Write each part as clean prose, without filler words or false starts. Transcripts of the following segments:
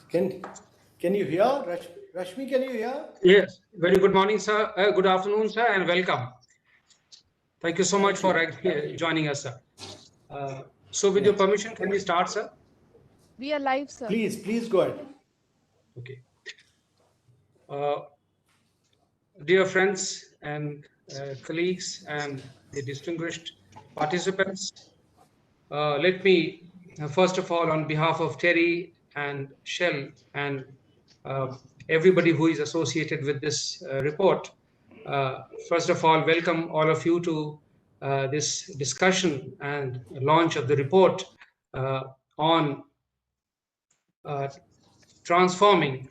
Can you hear? Rashmi, can you hear? Yes. Very good morning, sir. Good afternoon, sir, and welcome. Thank you so much for joining us, sir. So with your permission, can we start, sir? We are live, sir. Please go ahead. Okay. Dear friends and colleagues and the distinguished participants, let me, first of all, on behalf of TERI and Shell and everybody who is associated with this report, first of all, welcome all of you to this discussion and launch of the report on transforming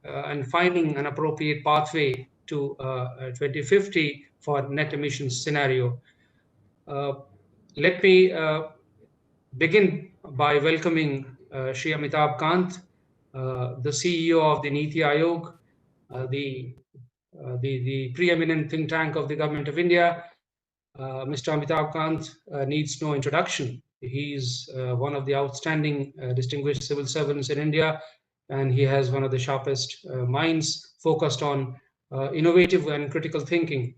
and finding an appropriate pathway to 2050 for net emissions scenario. Let me begin by welcoming Shri Amitabh Kant, the CEO of the NITI Aayog, the preeminent think tank of the Government of India. Mr. Amitabh Kant needs no introduction. He is one of the outstanding distinguished civil servants in India, and he has one of the sharpest minds focused on innovative and critical thinking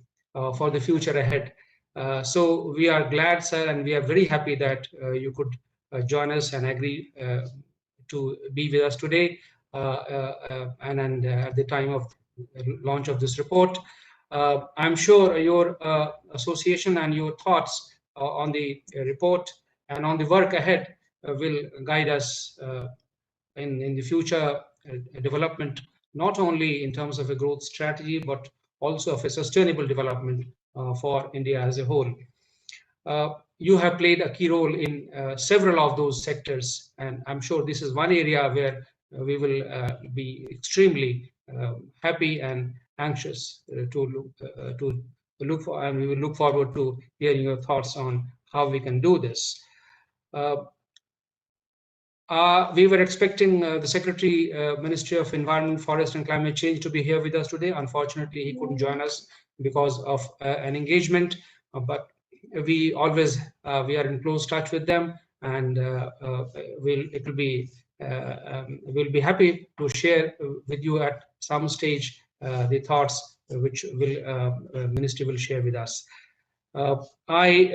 for the future ahead. So we are glad, sir, and we are very happy that you could join us and agree to be with us today and at the time of launch of this report. I'm sure your association and your thoughts on the report and on the work ahead will guide us in the future development, not only in terms of a growth strategy, but also of a sustainable development for India as a whole. You have played a key role in several of those sectors, and I'm sure this is one area where we will be extremely happy and anxious to look for, and we will look forward to hearing your thoughts on how we can do this. We were expecting the Secretary, Ministry of Environment, Forest and Climate Change to be here with us today. Unfortunately, he couldn't join us because of an engagement, but we always we are in close touch with them, and we'll be happy to share with you at some stage the thoughts which will Ministry will share with us. I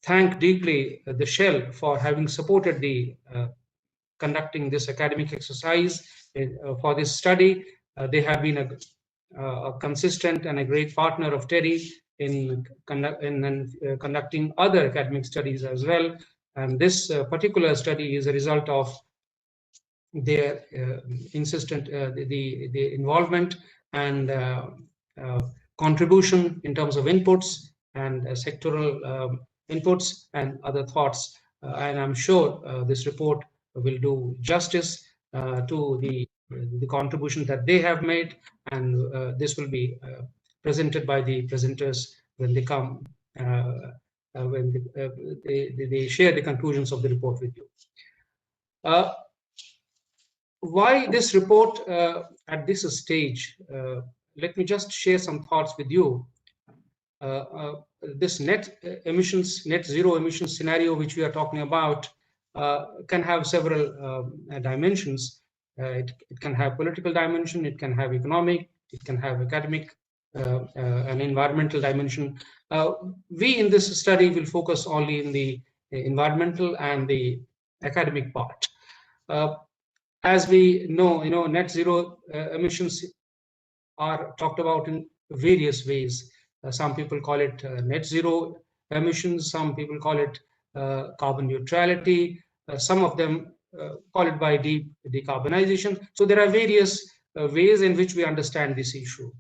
thank deeply the Shell for having supported the conducting this academic exercise for this study. They have been a consistent and a great partner of TERI in conducting other academic studies as well. And this particular study is a result of their insistent the involvement and contribution in terms of inputs and sectoral inputs and other thoughts. And I'm sure this report will do justice to the contribution that they have made, and this will be presented by the presenters when they come, when they share the conclusions of the report with you. Why this report at this stage? Let me just share some thoughts with you. This net zero emissions scenario which we are talking about can have several dimensions. It can have political dimension, it can have economic, it can have academic, and environmental dimension. We in this study will focus only in the environmental and the academic part. As we know, net zero emissions are talked about in various ways. Some people call it net zero emissions, some people call it carbon neutrality, some of them call it by decarbonization. So there are various ways in which we understand this issue.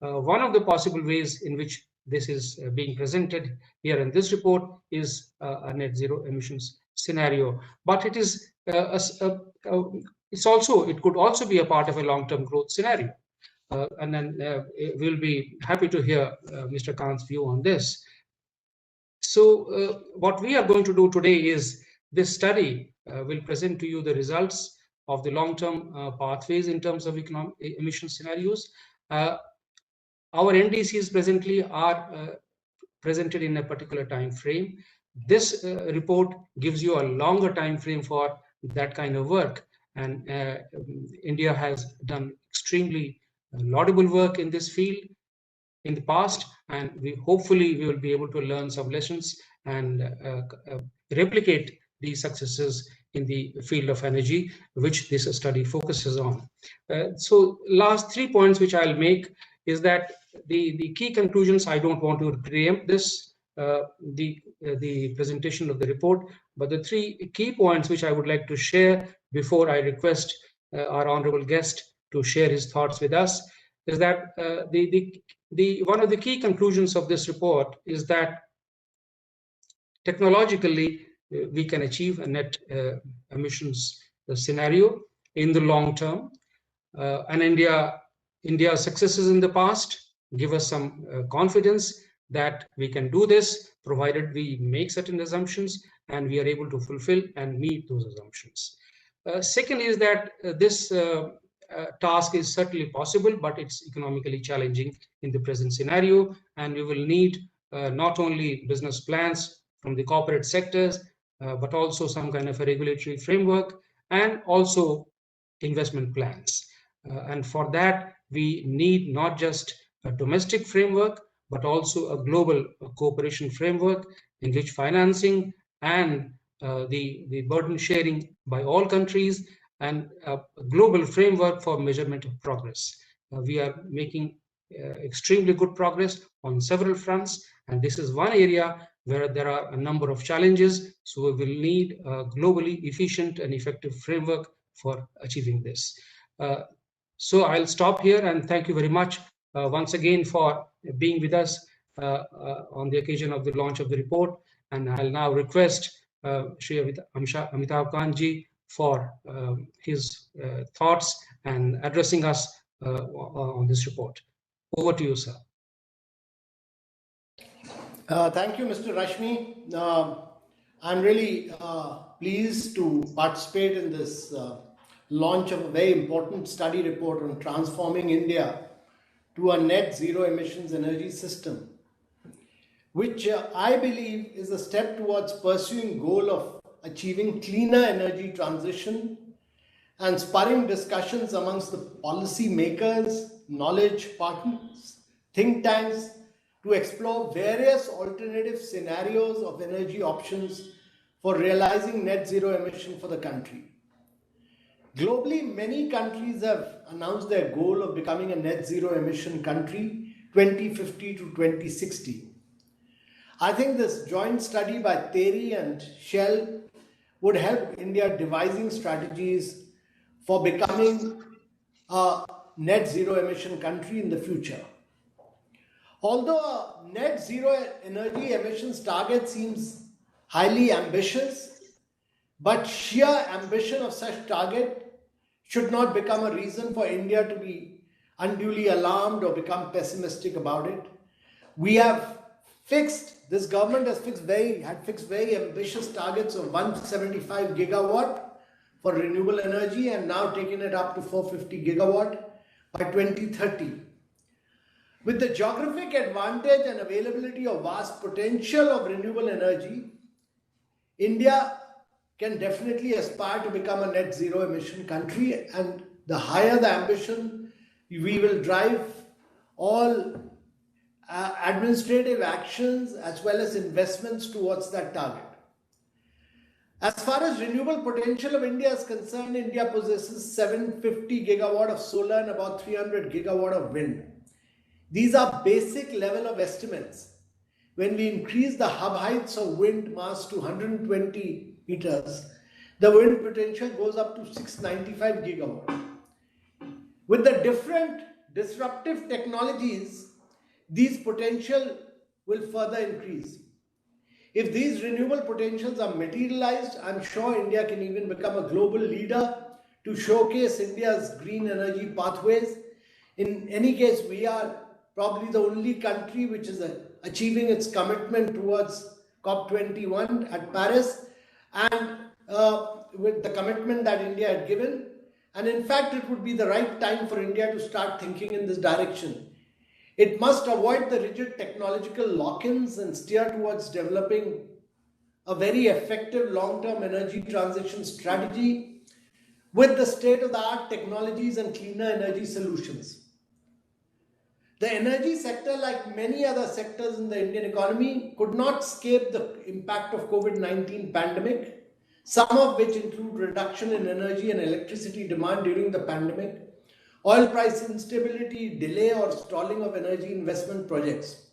One of the possible ways in which this is being presented here in this report is a net zero emissions scenario, but it is it could also be a part of a long-term growth scenario. And then we'll be happy to hear Mr. Kant's view on this. So what we are going to do today is this study will present to you the results of the long-term pathways in terms of economic emission scenarios. Our NDCs presently are presented in a particular time frame. This report gives you a longer time frame for that kind of work. And India has done extremely laudable work in this field in the past, and hopefully we will be able to learn some lessons and replicate these successes in the field of energy, which this study focuses on. So last 3 points which I'll make is that the key conclusions, I don't want to preempt this, the presentation of the report, but the 3 key points which I would like to share before I request our honorable guest to share his thoughts with us is that one of the key conclusions of this report is that technologically we can achieve a net emissions scenario in the long term, and India's successes in the past give us some confidence that we can do this, provided we make certain assumptions and we are able to fulfill and meet those assumptions. Second is that this task is certainly possible, but it's economically challenging in the present scenario, and we will need not only business plans from the corporate sectors, but also some kind of a regulatory framework and also investment plans. And for that, we need not just a domestic framework, but also a global cooperation framework in which financing and the burden sharing by all countries and a global framework for measurement of progress. We are making extremely good progress on several fronts, and this is one area where there are a number of challenges. So we will need a globally efficient and effective framework for achieving this. So I'll stop here and thank you very much once again for being with us on the occasion of the launch of the report. And I'll now request Shri Amitabh Kant ji for his thoughts and addressing us on this report. Over to you, sir. Thank you, Mr. Rashmi. I'm really pleased to participate in this launch of a very important study report on transforming India to a net zero emissions energy system, which I believe is a step towards pursuing goal of achieving cleaner energy transition and spurring discussions amongst the policy makers, knowledge partners, think tanks to explore various alternative scenarios of energy options for realizing net zero emission for the country. Globally, many countries have announced their goal of becoming a net zero emission country 2050 to 2060. I think this joint study by TERI and Shell would help India devising strategies for becoming a net zero emission country in the future. Although a net zero energy emissions target seems highly ambitious, but sheer ambition of such target should not become a reason for India to be unduly alarmed or become pessimistic about it. We have fixed, this government has fixed very ambitious targets of 175 gigawatt for renewable energy and now taken it up to 450 gigawatt by 2030. With the geographic advantage and availability of vast potential of renewable energy, India can definitely aspire to become a net zero emission country, and the higher the ambition, we will drive all administrative actions as well as investments towards that target. As far as renewable potential of India is concerned, India possesses 750 gigawatt of solar and about 300 gigawatt of wind. These are basic level of estimates. When we increase the hub heights of wind mass to 120 meters, the wind potential goes up to 695 gigawatt. With the different disruptive technologies, these potential will further increase. If these renewable potentials are materialized, I'm sure India can even become a global leader to showcase India's green energy pathways. In any case, we are probably the only country which is achieving its commitment towards COP21 at Paris, and with the commitment that India had given. And in fact, it would be the right time for India to start thinking in this direction. It must avoid the rigid technological lock-ins and steer towards developing a very effective long-term energy transition strategy with the state-of-the-art technologies and cleaner energy solutions. The energy sector, like many other sectors in the Indian economy, could not escape the impact of COVID-19 pandemic, some of which include reduction in energy and electricity demand during the pandemic, oil price instability, delay or stalling of energy investment projects.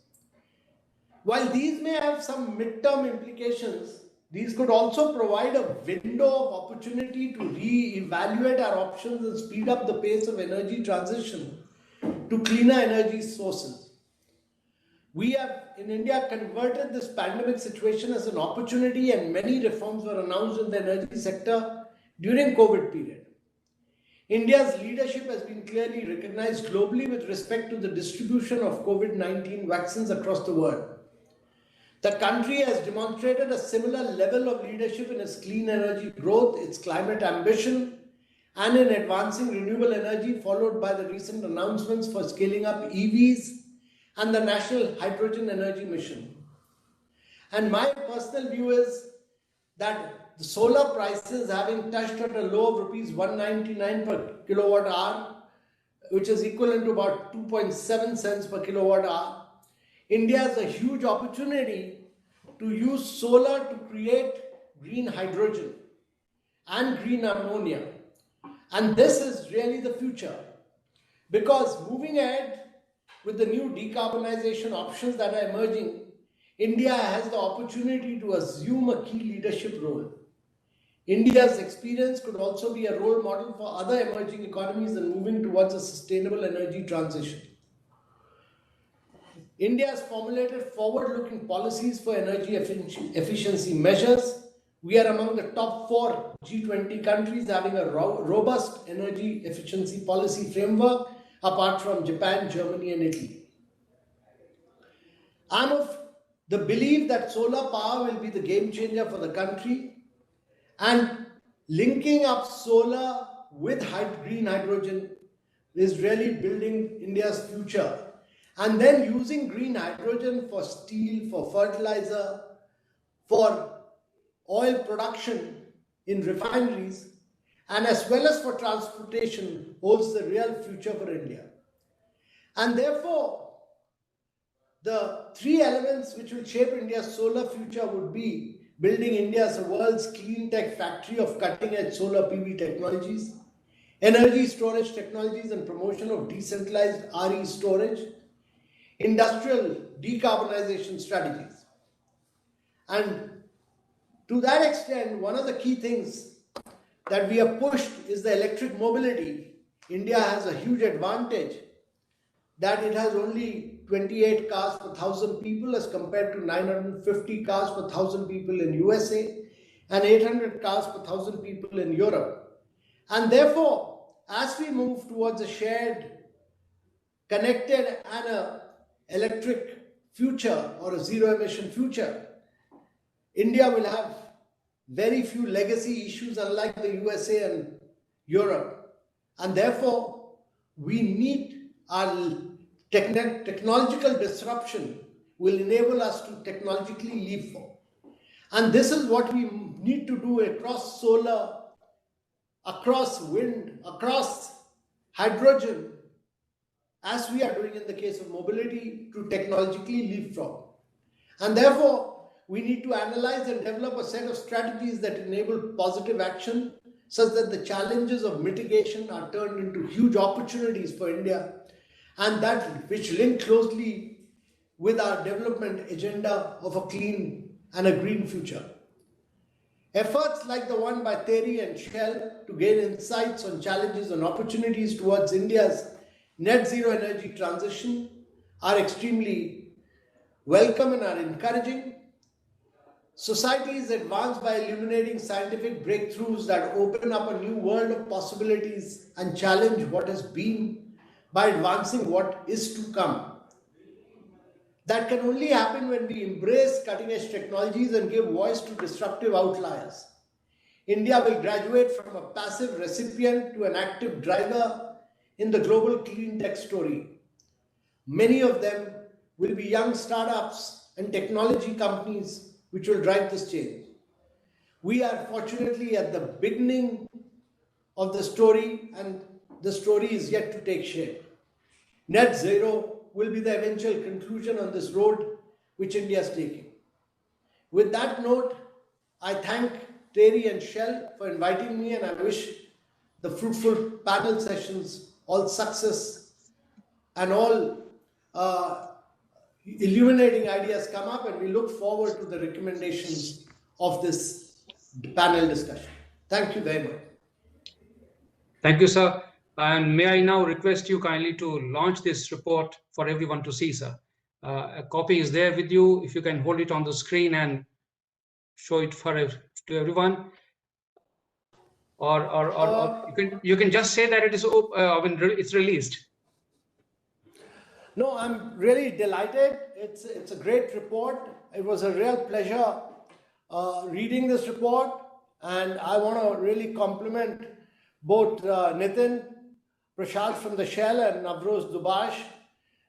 While these may have some midterm implications, these could also provide a window of opportunity to re-evaluate our options and speed up the pace of energy transition to cleaner energy sources. We have in India converted this pandemic situation as an opportunity, and many reforms were announced in the energy sector during COVID period. India's leadership has been clearly recognized globally with respect to the distribution of COVID-19 vaccines across the world. The country has demonstrated a similar level of leadership in its clean energy growth, its climate ambition, and in advancing renewable energy, followed by the recent announcements for scaling up EVs and the National Hydrogen Energy Mission. And my personal view is that the solar prices having touched at a low of rupees 199 per kilowatt hour, which is equivalent to about 2.7 cents per kilowatt hour, India has a huge opportunity to use solar to create green hydrogen and green ammonia. And this is really the future, because moving ahead with the new decarbonization options that are emerging, India has the opportunity to assume a key leadership role. India's experience could also be a role model for other emerging economies in moving towards a sustainable energy transition. India has formulated forward-looking policies for energy efficiency measures. We are among the top 4 G20 countries having a robust energy efficiency policy framework, apart from Japan, Germany, and Italy. I'm of the belief that solar power will be the game changer for the country, and linking up solar with green hydrogen is really building India's future. And then using green hydrogen for steel, for fertilizer, for oil production in refineries, and as well as for transportation, holds the real future for India. And therefore, the 3 elements which will shape India's solar future would be building India as the world's clean tech factory of cutting-edge solar PV technologies, energy storage technologies and promotion of decentralized RE storage, industrial decarbonization strategies. And to that extent, one of the key things that we have pushed is the electric mobility. India has a huge advantage that it has only 28 cars per 1,000 people as compared to 950 cars per 1,000 people in USA and 800 cars per 1,000 people in Europe. And therefore, as we move towards a shared, connected and a electric future or a zero emission future, India will have very few legacy issues unlike the USA and Europe. And therefore, we need our technological disruption will enable us to technologically leapfrog. And this is what we need to do across solar, across wind, across hydrogen, as we are doing in the case of mobility, to technologically leapfrog. And therefore, we need to analyze and develop a set of strategies that enable positive action such that the challenges of mitigation are turned into huge opportunities for India, and that which link closely with our development agenda of a clean and a green future. Efforts like the one by TERI and Shell to gain insights on challenges and opportunities towards India's net zero energy transition are extremely welcome and are encouraging. Society is advanced by illuminating scientific breakthroughs that open up a new world of possibilities and challenge what has been by advancing what is to come. That can only happen when we embrace cutting-edge technologies and give voice to disruptive outliers. India will graduate from a passive recipient to an active driver in the global clean tech story. Many of them will be young startups and technology companies which will drive this change. We are fortunately at the beginning of the story, and the story is yet to take shape. Net zero will be the eventual conclusion on this road which India is taking. With that note, I thank TERI and Shell for inviting me, and I wish the fruitful panel sessions all success and all illuminating ideas come up, and we look forward to the recommendations of this panel discussion. Thank you very much. Thank you, sir. And may I now request you kindly to launch this report for everyone to see, sir. A copy is there with you. If you can hold it on the screen and show it to everyone, or you can just say that it is it's released. No, I'm really delighted. It's a great report. It was a real pleasure reading this report, and I want to really compliment both Nitin, Prashad from the Shell, and Navroz Dubash,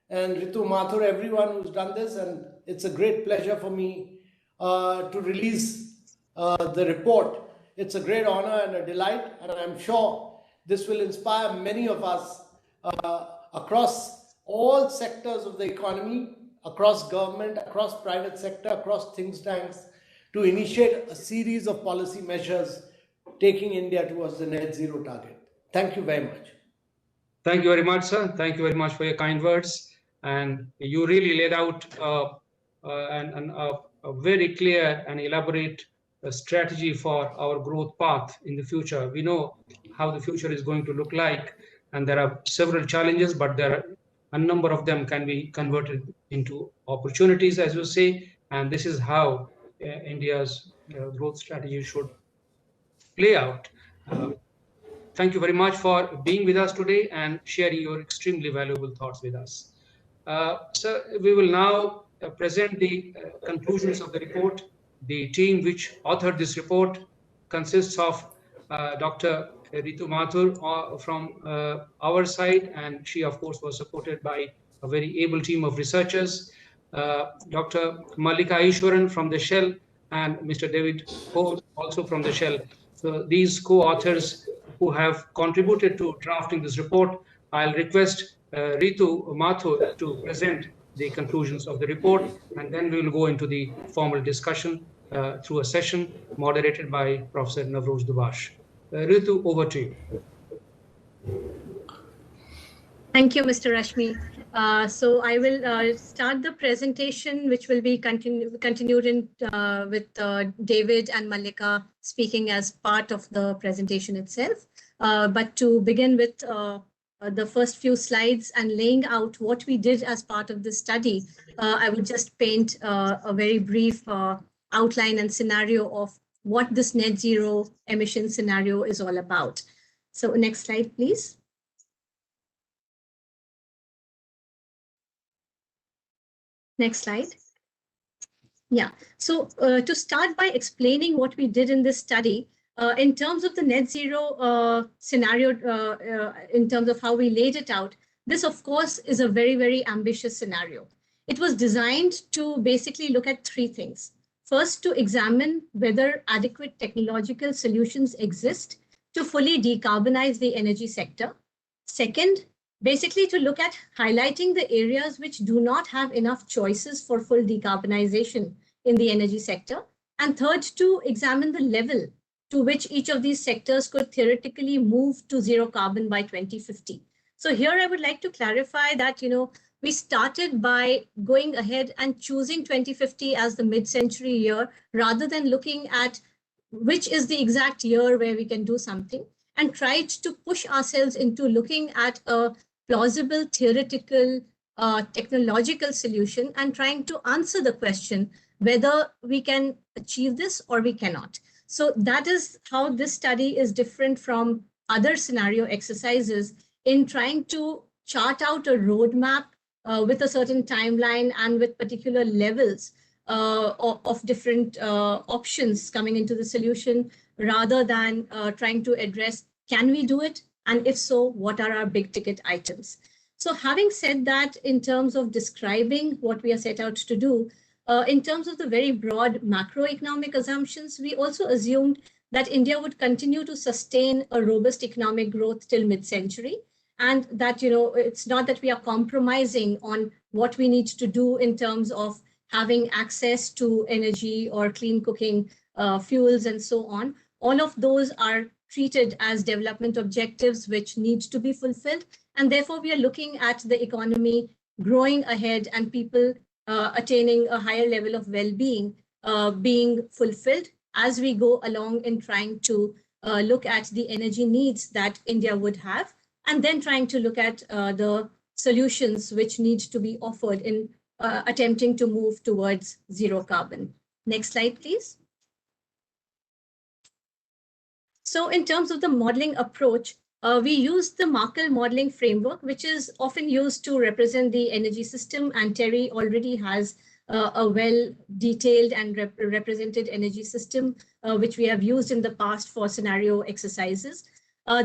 and Ritu Mathur, everyone who's done this, and it's a great pleasure for me to release the report. It's a great honor and a delight, and I'm sure this will inspire many of us across all sectors of the economy, across government, across private sector, across think tanks, to initiate a series of policy measures taking India towards the net zero target. Thank you very much. Thank you very much, sir. Thank you very much for your kind words. And you really laid out a very clear and elaborate strategy for our growth path in the future. We know how the future is going to look like, and there are several challenges, but there are a number of them can be converted into opportunities, as you say, and this is how India's growth strategy should play out. Thank you very much for being with us today and sharing your extremely valuable thoughts with us. So we will now present the conclusions of the report. The team which authored this report consists of Dr. Ritu Mathur from our side, and she, of course, was supported by a very able team of researchers. Dr. Mallika Ishwaran from the Shell, and Mr. David Ho, also from the Shell. So these co-authors who have contributed to drafting this report, I'll request Ritu Mathur to present the conclusions of the report, and then we will go into the formal discussion through a session moderated by Professor Navroz Dubash. Ritu, over to you. Thank you, Mr. Rashmi. So I will start the presentation, which will be continued with David and Mallika speaking as part of the presentation itself. But to begin with the first few slides and laying out what we did as part of this study, I would just paint a very brief outline and scenario of what this net zero emission scenario is all about. So next slide, please. Next slide. Yeah, so to start by explaining what we did in this study, in terms of the net zero scenario, in terms of how we laid it out, this of course is a very, very ambitious scenario. It was designed to basically look at three things. First, to examine whether adequate technological solutions exist to fully decarbonize the energy sector. Second, basically to look at highlighting the areas which do not have enough choices for full decarbonization in the energy sector. And third, to examine the level to which each of these sectors could theoretically move to zero carbon by 2050. So here I would like to clarify that, we started by going ahead and choosing 2050 as the mid-century year, rather than looking at which is the exact year where we can do something, and tried to push ourselves into looking at a plausible, theoretical, technological solution and trying to answer the question whether we can achieve this or we cannot. So that is how this study is different from other scenario exercises in trying to chart out a roadmap with a certain timeline and with particular levels of different options coming into the solution, rather than trying to address, can we do it? And if so, what are our big ticket items? So having said that, in terms of describing what we are set out to do, in terms of the very broad macroeconomic assumptions, we also assumed that India would continue to sustain a robust economic growth till mid-century, and that, it's not that we are compromising on what we need to do in terms of having access to energy or clean cooking fuels and so on. All of those are treated as development objectives which need to be fulfilled. And therefore, we are looking at the economy growing ahead and people attaining a higher level of well-being being fulfilled as we go along in trying to look at the energy needs that India would have, and then trying to look at the solutions which need to be offered in attempting to move towards zero carbon. Next slide, please. So in terms of the modeling approach, we use the Markle modeling framework, which is often used to represent the energy system, and TERI already has a well-detailed and represented energy system, which we have used in the past for scenario exercises.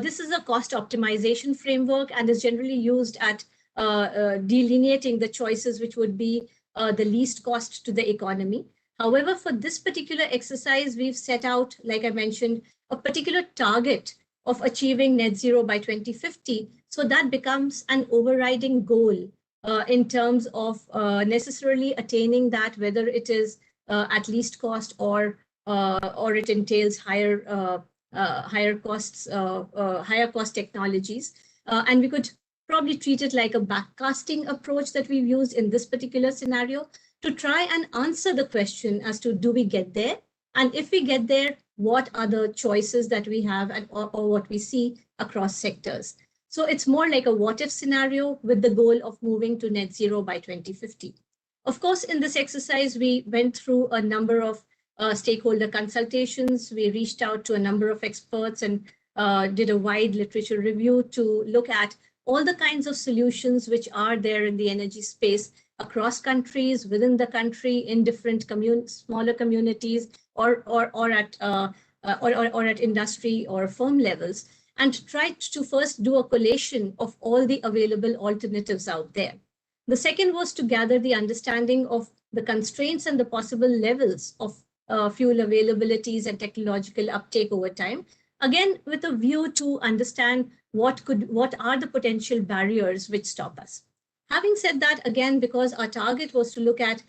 This is a cost optimization framework and is generally used at delineating the choices which would be the least cost to the economy. However, for this particular exercise, we've set out, like I mentioned, a particular target of achieving net zero by 2050. So that becomes an overriding goal in terms of necessarily attaining that, whether it is at least cost or it entails higher cost technologies. And we could probably treat it like a backcasting approach that we've used in this particular scenario to try and answer the question as to, do we get there? And if we get there, what are the choices that we have and or what we see across sectors? So it's more like a what if scenario with the goal of moving to net zero by 2050. Of course, in this exercise, we went through a number of stakeholder consultations. We reached out to a number of experts and did a wide literature review to look at all the kinds of solutions which are there in the energy space across countries, within the country, in different smaller communities, or at industry or firm levels, and tried to first do a collation of all the available alternatives out there. The second was to gather the understanding of the constraints and the possible levels of fuel availabilities and technological uptake over time, again with a view to understand what are the potential barriers which stop us. Having said that, again, because our target was to look at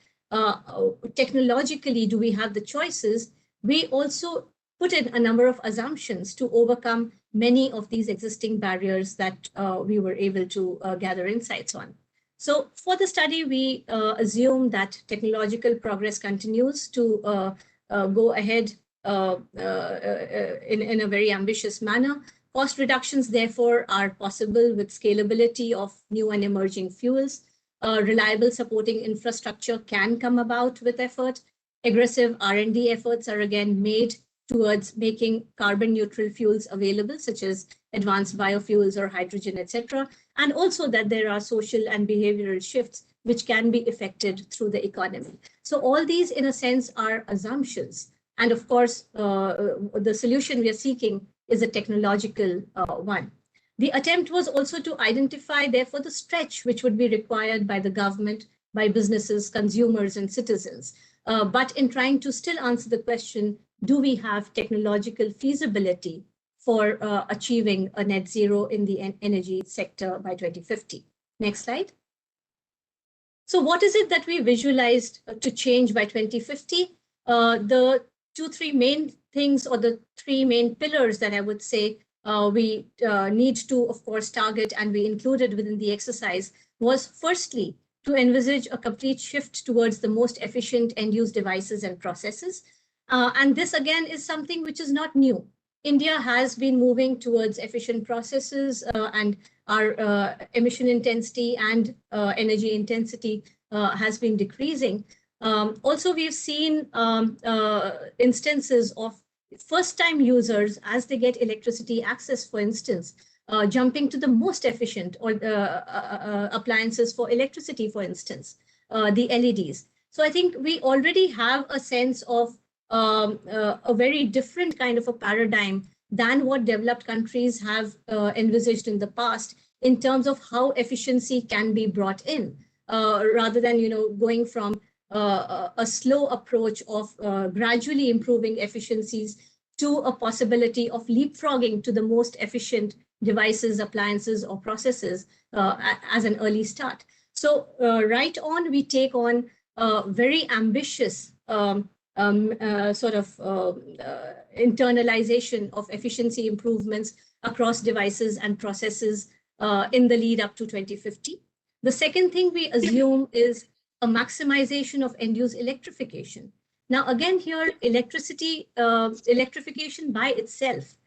technologically, do we have the choices, we also put in a number of assumptions to overcome many of these existing barriers that we were able to gather insights on. So for the study, we assume that technological progress continues to go ahead in a very ambitious manner. Cost reductions, therefore, are possible with scalability of new and emerging fuels. Reliable supporting infrastructure can come about with effort. Aggressive R&D efforts are again made towards making carbon neutral fuels available, such as advanced biofuels or hydrogen, etc. And also that there are social and behavioral shifts which can be effected through the economy. So all these, in a sense, are assumptions. And of course, the solution we are seeking is a technological one. The attempt was also to identify, therefore, the stretch which would be required by the government, by businesses, consumers, and citizens. But in trying to still answer the question, do we have technological feasibility for achieving a net zero in the energy sector by 2050? Next slide. So what is it that we visualized to change by 2050? The three main things, or the three main pillars that I would say we need to, of course, target and we included within the exercise was firstly to envisage a complete shift towards the most efficient end-use devices and processes. And this again is something which is not new. India has been moving towards efficient processes and our emission intensity and energy intensity has been decreasing. Also, we've seen instances of first-time users as they get electricity access, for instance, jumping to the most efficient or appliances for electricity, for instance, the LEDs. So I think we already have a sense of a very different kind of a paradigm than what developed countries have envisaged in the past in terms of how efficiency can be brought in, rather than going from a slow approach of gradually improving efficiencies to a possibility of leapfrogging to the most efficient devices, appliances, or processes as an early start. So right on, we take on very ambitious internalization of efficiency improvements across devices and processes in the lead up to 2050. The second thing we assume is a maximization of end-use electrification. Now, again, here, electrification by itself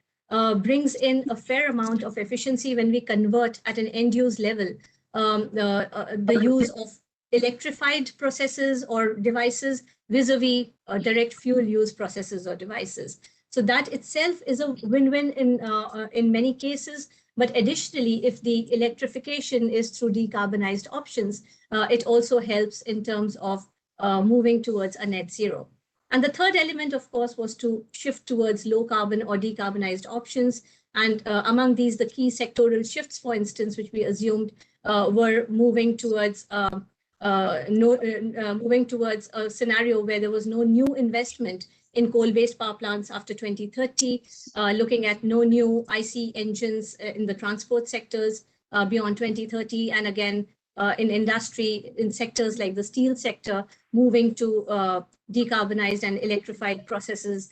brings in a fair amount of efficiency when we convert at an end-use level the use of electrified processes or devices vis-a-vis direct fuel use processes or devices. So that itself is a win-win in many cases. But additionally, if the electrification is through decarbonized options, it also helps in terms of moving towards a net zero. And the third element, of course, was to shift towards low carbon or decarbonized options. And among these, the key sectoral shifts, for instance, which we assumed were moving towards a scenario where there was no new investment in coal-based power plants after 2030, looking at no new IC engines in the transport sectors beyond 2030, and again, in industry, in sectors like the steel sector, moving to decarbonized and electrified processes,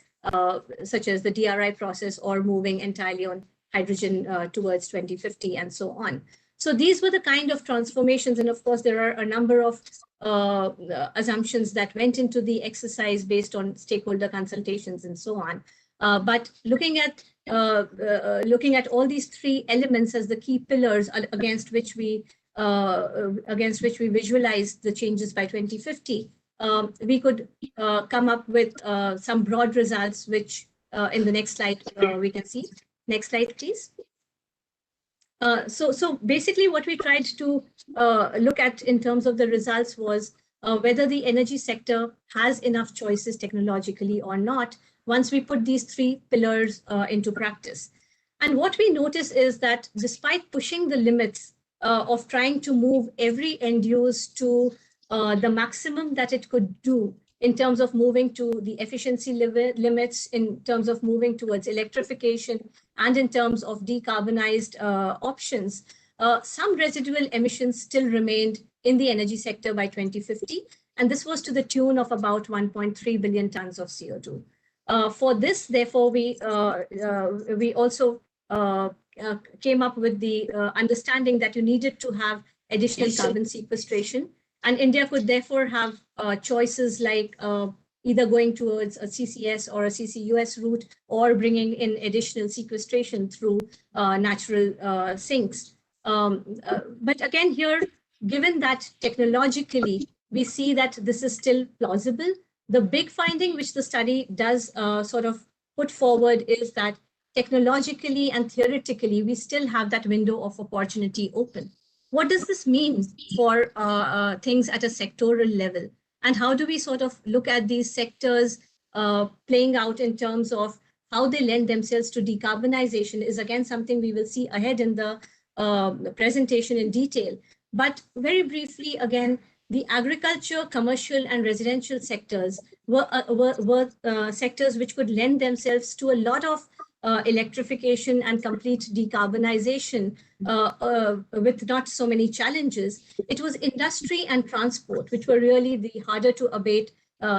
such as the DRI process, or moving entirely on hydrogen towards 2050 and so on. So these were the kind of transformations. And of course, there are a number of assumptions that went into the exercise based on stakeholder consultations and so on. But looking at all these three elements as the key pillars against which we visualize the changes by 2050, we could come up with some broad results, which in the next slide we can see. Next slide, please. So basically what we tried to look at in terms of the results was whether the energy sector has enough choices technologically or not once we put these three pillars into practice. And what we notice is that despite pushing the limits of trying to move every end use to the maximum that it could do in terms of moving to the efficiency limits, in terms of moving towards electrification, and in terms of decarbonized options, some residual emissions still remained in the energy sector by 2050. And this was to the tune of about 1.3 billion tons of CO2. For this, therefore, we also came up with the understanding that you needed to have additional carbon sequestration. And India could therefore have choices like either going towards a CCS or a CCUS route, or bringing in additional sequestration through natural sinks. But again, here, given that technologically we see that this is still plausible, the big finding which the study does sort of put forward is that technologically and theoretically, we still have that window of opportunity open. What does this mean for things at a sectoral level? And how do we sort of look at these sectors playing out in terms of how they lend themselves to decarbonization is again something we will see ahead in the presentation in detail. But very briefly, again, the agriculture, commercial, and residential sectors were sectors which could lend themselves to a lot of electrification and complete decarbonization with not so many challenges. It was industry and transport, which were really the harder to abate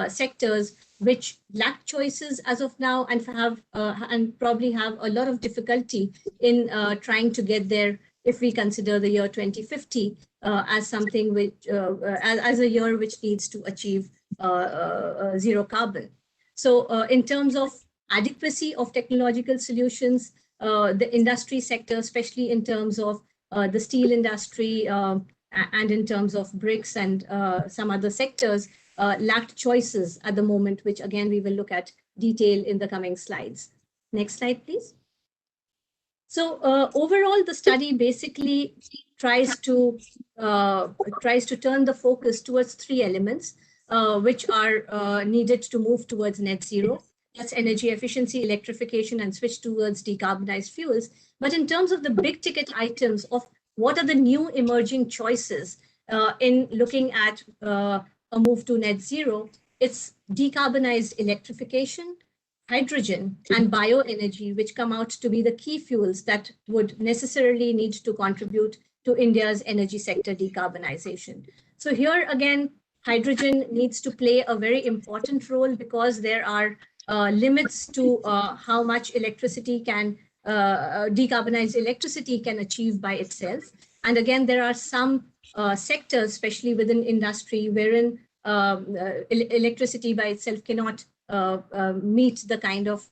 sectors, which lack choices as of now and probably have a lot of difficulty in trying to get there if we consider the year 2050 as something which, as a year which needs to achieve zero carbon. So in terms of adequacy of technological solutions, the industry sector, especially in terms of the steel industry and in terms of bricks and some other sectors, lacked choices at the moment, which again, we will look at detail in the coming slides. Next slide, please. So overall, the study basically tries to turn the focus towards three elements, which are needed to move towards net zero. That's energy efficiency, electrification, and switch towards decarbonized fuels. But in terms of the big ticket items of what are the new emerging choices in looking at a move to net zero, it's decarbonized electrification, hydrogen, and bioenergy, which come out to be the key fuels that would necessarily need to contribute to India's energy sector decarbonization. So here again, hydrogen needs to play a very important role because there are limits to how much electricity can decarbonized electricity can achieve by itself. And again, there are some sectors, especially within industry, wherein electricity by itself cannot meet the kind of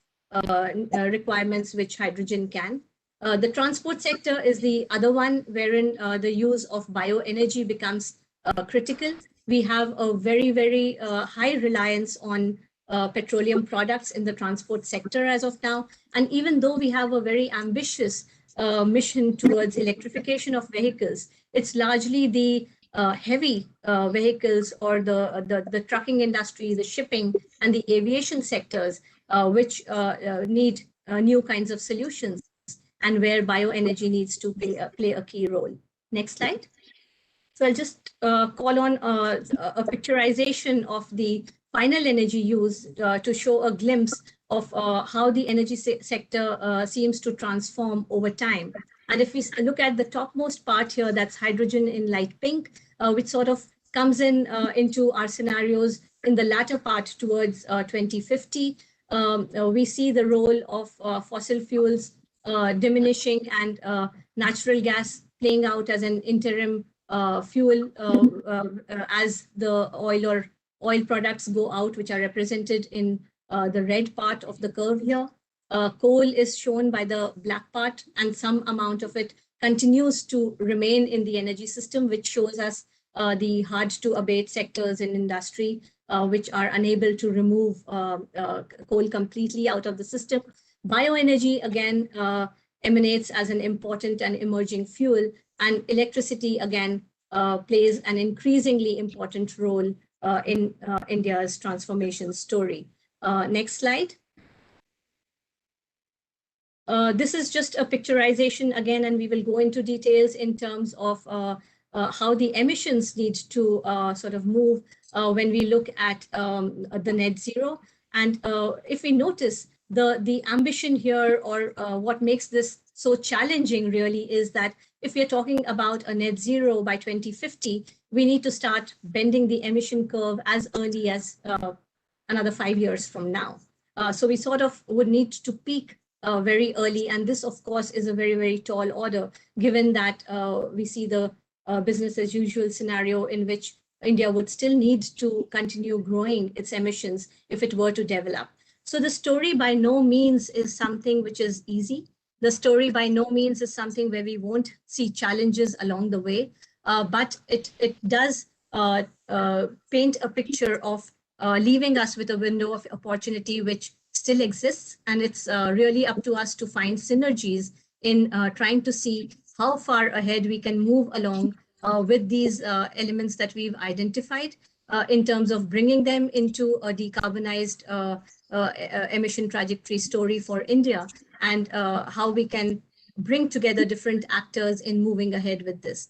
requirements which hydrogen can. The transport sector is the other one wherein the use of bioenergy becomes critical. We have a very, very high reliance on petroleum products in the transport sector as of now. And even though we have a very ambitious mission towards electrification of vehicles, it's largely the heavy vehicles or the trucking industry, the shipping and the aviation sectors which need new kinds of solutions and where bioenergy needs to play a key role. Next slide. So I'll just call on a picturization of the final energy use to show a glimpse of how the energy sector seems to transform over time. And if we look at the topmost part here, that's hydrogen in light pink, which sort of comes in into our scenarios in the latter part towards 2050. We see the role of fossil fuels diminishing and natural gas playing out as an interim fuel as the oil products go out, which are represented in the red part of the curve here. Coal is shown by the black part, and some amount of it continues to remain in the energy system, which shows us the hard to abate sectors in industry, which are unable to remove coal completely out of the system. Bioenergy, again, emanates as an important and emerging fuel, and electricity, again, plays an increasingly important role in India's transformation story. Next slide. This is just a picturization again, and we will go into details in terms of how the emissions need to sort of move when we look at the net zero. And if we notice the ambition here, or what makes this so challenging really, is that if we're talking about a net zero by 2050, we need to start bending the emission curve as early as another 5 years from now. So we sort of would need to peak very early. And this, of course, is a very, very tall order, given that we see the business as usual scenario in which India would still need to continue growing its emissions if it were to develop. So the story by no means is something which is easy. The story by no means is something where we won't see challenges along the way, but it does paint a picture of leaving us with a window of opportunity which still exists. And it's really up to us to find synergies in trying to see how far ahead we can move along with these elements that we've identified in terms of bringing them into a decarbonized emission trajectory story for India, and how we can bring together different actors in moving ahead with this.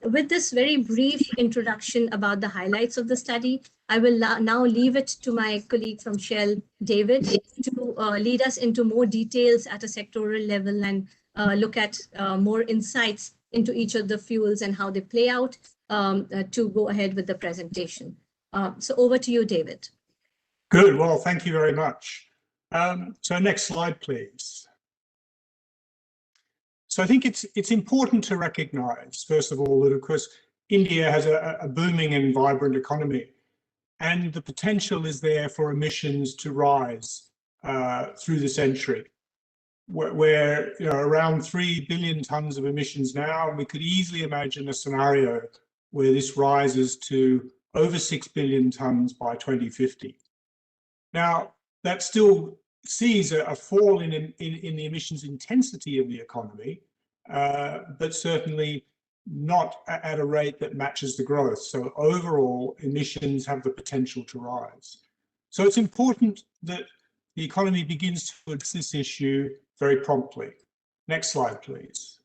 With this very brief introduction about the highlights of the study, I will now leave it to my colleague from Shell, David, to lead us into more details at a sectoral level and look at more insights into each of the fuels and how they play out to go ahead with the presentation. So over to you, David. Good. Well, thank you very much. So next slide, please. So I think it's important to recognize, first of all, that of course India has a booming and vibrant economy, and the potential is there for emissions to rise through the century. We're around 3 billion tons of emissions now, and we could easily imagine a scenario where this rises to over 6 billion tons by 2050. Now, that still sees a fall in the emissions intensity of the economy, but certainly not at a rate that matches the growth. So overall, emissions have the potential to rise. So it's important that the economy begins to address this issue very promptly. Next slide, please.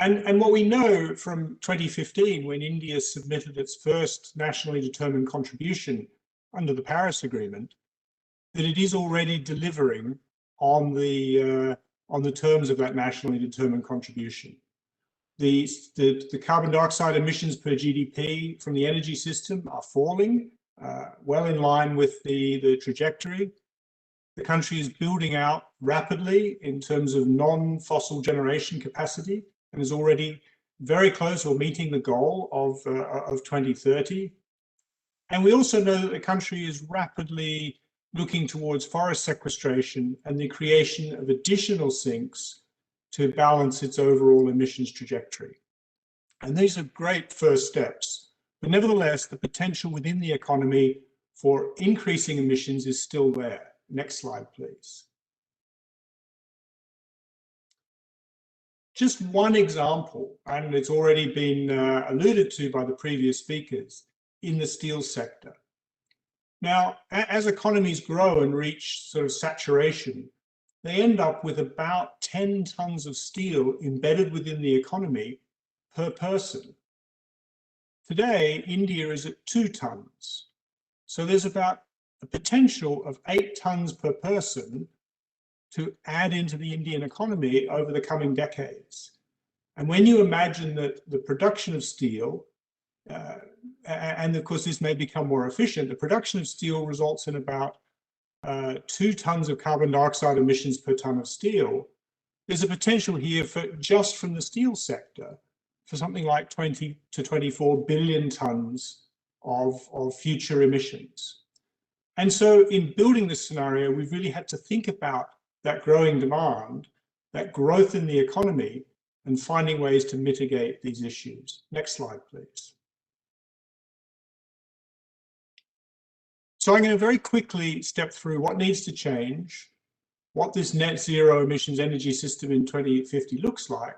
And what we know from 2015, when India submitted its first nationally determined contribution under the Paris Agreement, that it is already delivering on the terms of that nationally determined contribution. The carbon dioxide emissions per GDP from the energy system are falling, well in line with the trajectory. The country is building out rapidly in terms of non-fossil generation capacity and is already very close or meeting the goal of 2030. And we also know that the country is rapidly looking towards forest sequestration and the creation of additional sinks to balance its overall emissions trajectory. And these are great first steps, but nevertheless, the potential within the economy for increasing emissions is still there. Next slide, please. Just one example, and it's already been alluded to by the previous speakers, in the steel sector. Now, as economies grow and reach sort of saturation, they end up with about 10 tons of steel embedded within the economy per person. Today, India is at 2 tons. So there's about a potential of 8 tons per person to add into the Indian economy over the coming decades. And when you imagine that the production of steel, and of course this may become more efficient, the production of steel results in about 2 tons of carbon dioxide emissions per ton of steel, there's a potential here for just from the steel sector for something like 20 to 24 billion tons of future emissions. And so in building this scenario, we've really had to think about that growing demand, that growth in the economy, and finding ways to mitigate these issues. Next slide, please. So I'm going to very quickly step through what needs to change, what this net zero emissions energy system in 2050 looks like,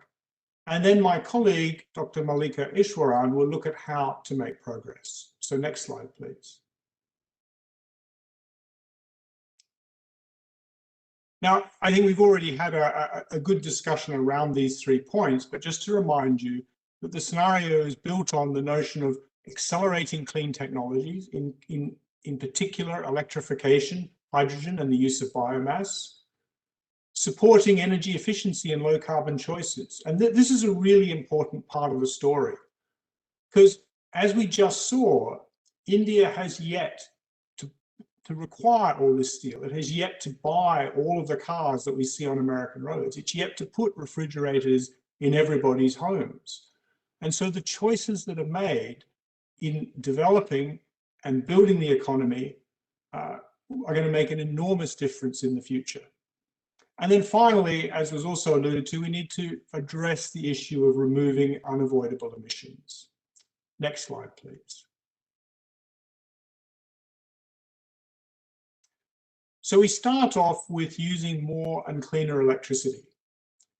and then my colleague, Dr. Mallika Ishwaran, will look at how to make progress. So next slide, please. Now, I think we've already had a good discussion around these 3 points, but just to remind you that the scenario is built on the notion of accelerating clean technologies, in particular electrification, hydrogen, and the use of biomass, supporting energy efficiency and low carbon choices. And this is a really important part of the story, because as we just saw, India has yet to require all this steel. It has yet to buy all of the cars that we see on American roads. It's yet to put refrigerators in everybody's homes. And so the choices that are made in developing and building the economy are going to make an enormous difference in the future. And then finally, as was also alluded to, we need to address the issue of removing unavoidable emissions. Next slide, please. So we start off with using more and cleaner electricity.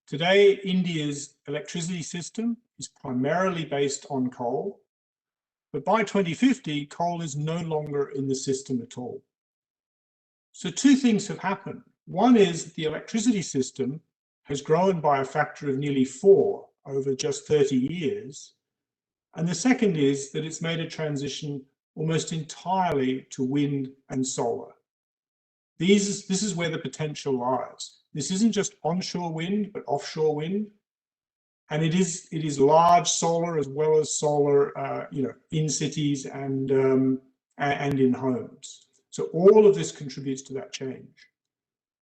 Today, India's electricity system is primarily based on coal, but by 2050, coal is no longer in the system at all. So 2 things have happened. One is the electricity system has grown by a factor of nearly 4 over just 30 years. And the second is that it's made a transition almost entirely to wind and solar. This is where the potential lies. This isn't just onshore wind, but offshore wind. And it is large solar as well as solar, in cities and in homes. So all of this contributes to that change.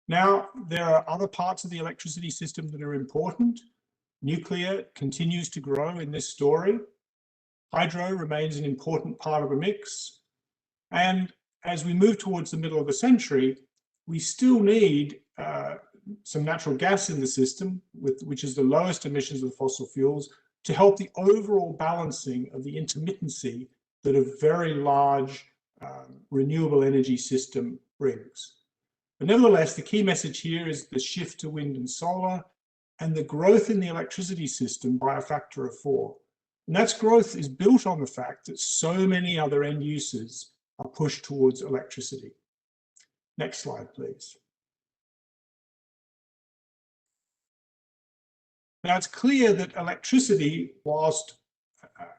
Now, there are other parts of the electricity system that are important. Nuclear continues to grow in this story. Hydro remains an important part of the mix. And as we move towards the middle of the century, we still need some natural gas in the system, which is the lowest emissions of fossil fuels, to help the overall balancing of the intermittency that a very large renewable energy system brings. But nevertheless, the key message here is the shift to wind and solar and the growth in the electricity system by a factor of 4. And that growth is built on the fact that so many other end uses are pushed towards electricity. Next slide, please. Now, it's clear that electricity, whilst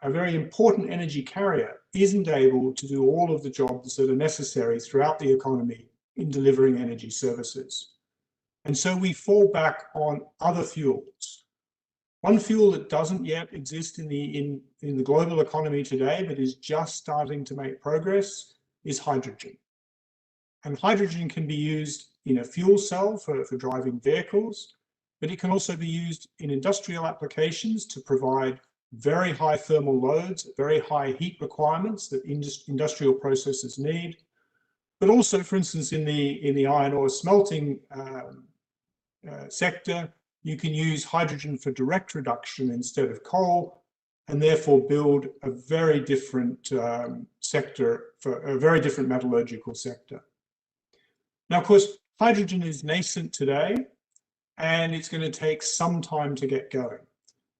a very important energy carrier, isn't able to do all of the jobs that are necessary throughout the economy in delivering energy services. And so we fall back on other fuels. One fuel that doesn't yet exist in the global economy today, but is just starting to make progress, is hydrogen. And hydrogen can be used in a fuel cell for driving vehicles, but it can also be used in industrial applications to provide very high thermal loads, very high heat requirements that industrial processes need, but also, for instance, in the iron ore smelting sector, you can use hydrogen for direct reduction instead of coal, and therefore build a very different sector, for a very different metallurgical sector. Now, of course, hydrogen is nascent today, and it's going to take some time to get going.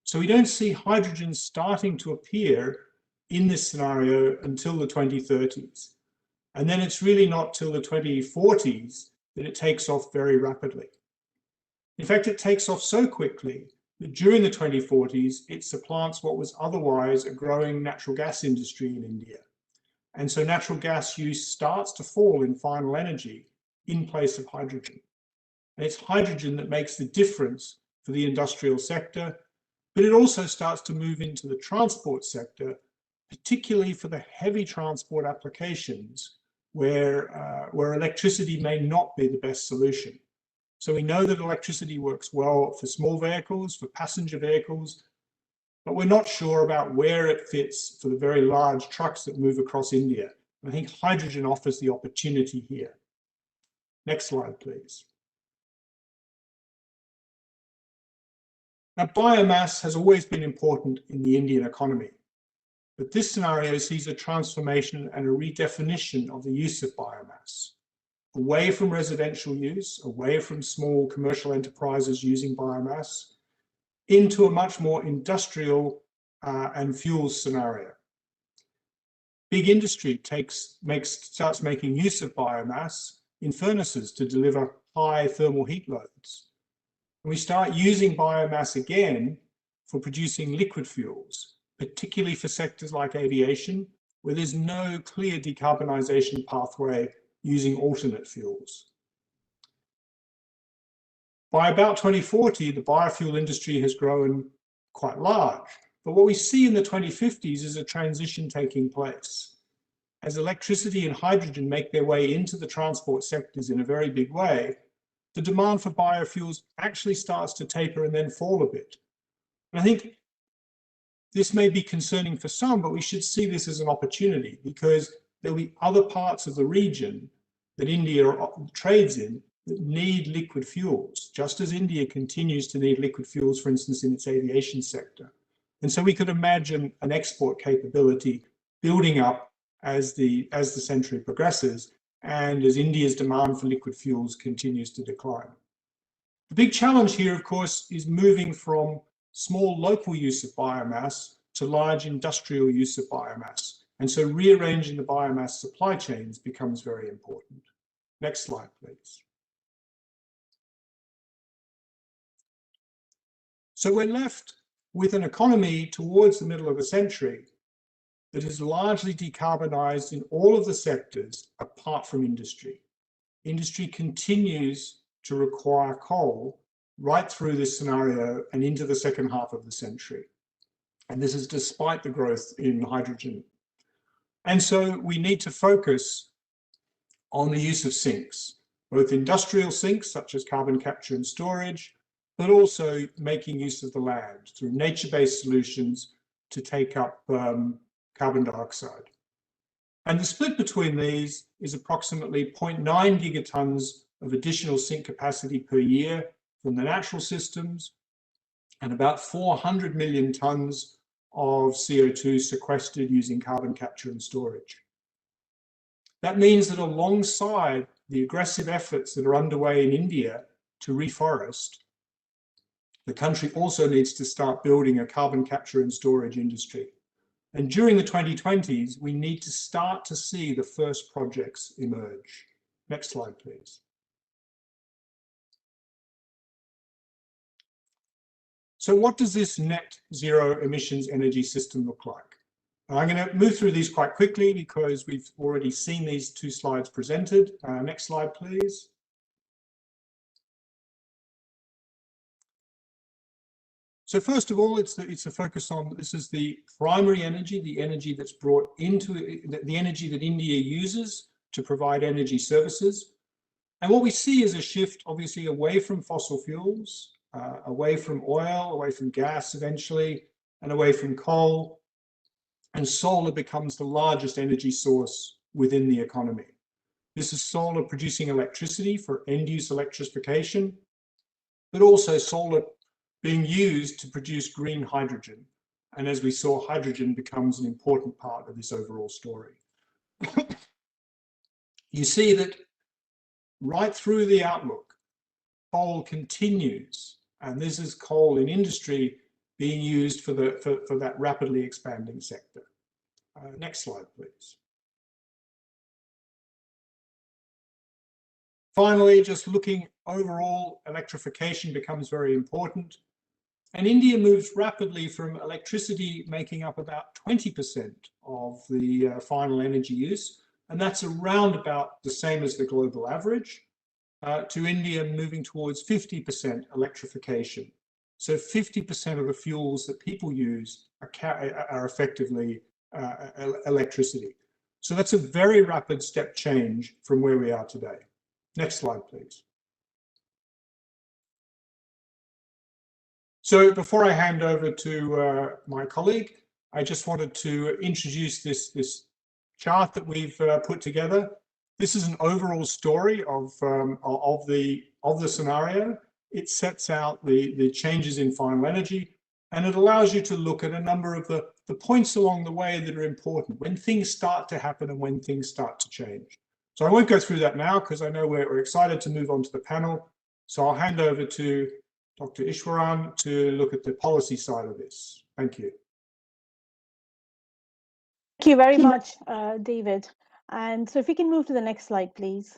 So we don't see hydrogen starting to appear in this scenario until the 2030s. And then it's really not till the 2040s that it takes off very rapidly. In fact, it takes off so quickly that during the 2040s, it supplants what was otherwise a growing natural gas industry in India. And so natural gas use starts to fall in final energy in place of hydrogen. And it's hydrogen that makes the difference for the industrial sector, but it also starts to move into the transport sector, particularly for the heavy transport applications where electricity may not be the best solution. So we know that electricity works well for small vehicles, for passenger vehicles, but we're not sure about where it fits for the very large trucks that move across India. I think hydrogen offers the opportunity here. Next slide, please. Now, biomass has always been important in the Indian economy, but this scenario sees a transformation and a redefinition of the use of biomass, away from residential use, away from small commercial enterprises using biomass, into a much more industrial and fuels scenario. Big industry starts making use of biomass in furnaces to deliver high thermal heat loads. And we start using biomass again for producing liquid fuels, particularly for sectors like aviation, where there's no clear decarbonisation pathway using alternate fuels. By about 2040, the biofuel industry has grown quite large. But what we see in the 2050s is a transition taking place. As electricity and hydrogen make their way into the transport sectors in a very big way, the demand for biofuels actually starts to taper and then fall a bit. And I think this may be concerning for some, but we should see this as an opportunity, because there'll be other parts of the region that India trades in that need liquid fuels, just as India continues to need liquid fuels, for instance, in its aviation sector. And so we could imagine an export capability building up as the century progresses and as India's demand for liquid fuels continues to decline. The big challenge here, of course, is moving from small local use of biomass to large industrial use of biomass. And so rearranging the biomass supply chains becomes very important. Next slide, please. So we're left with an economy towards the middle of the century that is largely decarbonised in all of the sectors apart from industry. Industry continues to require coal right through this scenario and into the second half of the century. And this is despite the growth in hydrogen. And so we need to focus on the use of sinks, both industrial sinks such as carbon capture and storage, but also making use of the land through nature-based solutions to take up carbon dioxide. And the split between these is approximately 0.9 gigatons of additional sink capacity per year from the natural systems and about 400 million tons of CO2 sequestered using carbon capture and storage. That means that alongside the aggressive efforts that are underway in India to reforest, the country also needs to start building a carbon capture and storage industry. And during the 2020s, we need to start to see the first projects emerge. Next slide, please. So what does this net zero emissions energy system look like? I'm going to move through these quite quickly because we've already seen these two slides presented. Next slide, please. So first of all, it's a focus on, this is the primary energy, the energy that's brought into, the energy that India uses to provide energy services. And what we see is a shift, obviously, away from fossil fuels, away from oil, away from gas eventually, and away from coal. And solar becomes the largest energy source within the economy. This is solar producing electricity for end-use electrification, but also solar being used to produce green hydrogen. And as we saw, hydrogen becomes an important part of this overall story. You see that right through the outlook, coal continues, and this is coal in industry being used for that rapidly expanding sector. Next slide, please. Finally, just looking overall, electrification becomes very important. And India moves rapidly from electricity making up about 20% of the final energy use, and that's around about the same as the global average, to India moving towards 50% electrification. So 50% of the fuels that people use are effectively electricity. So that's a very rapid step change from where we are today. Next slide, please. So before I hand over to my colleague, I just wanted to introduce this chart that we've put together. This is an overall story of the scenario. It sets out the changes in final energy, and it allows you to look at a number of the points along the way that are important when things start to happen and when things start to change. So I won't go through that now because I know we're excited to move on to the panel. So I'll hand over to Dr. Ishwaran to look at the policy side of this. Thank you. Thank you very much, David. And so if we can move to the next slide, please.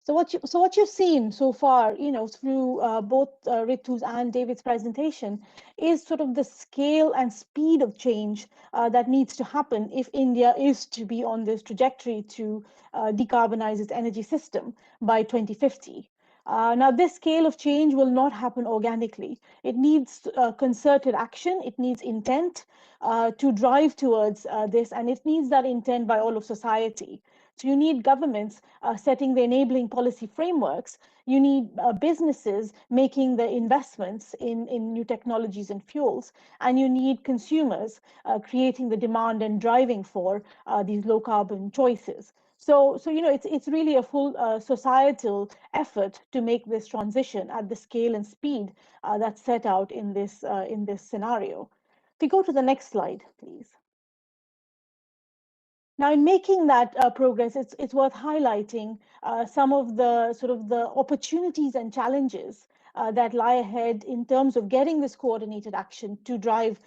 So what you've seen so far, through both Ritu's and David's presentation, is sort of the scale and speed of change that needs to happen if India is to be on this trajectory to decarbonize its energy system by 2050. Now, this scale of change will not happen organically. It needs concerted action. It needs intent to drive towards this, and it needs that intent by all of society. So you need governments setting the enabling policy frameworks. You need businesses making the investments in new technologies and fuels. And you need consumers creating the demand and driving for these low carbon choices. So it's really a full societal effort to make this transition at the scale and speed that's set out in this scenario. If we go to the next slide, please. Now, in making that progress, it's worth highlighting some of the opportunities and challenges that lie ahead in terms of getting this coordinated action to drive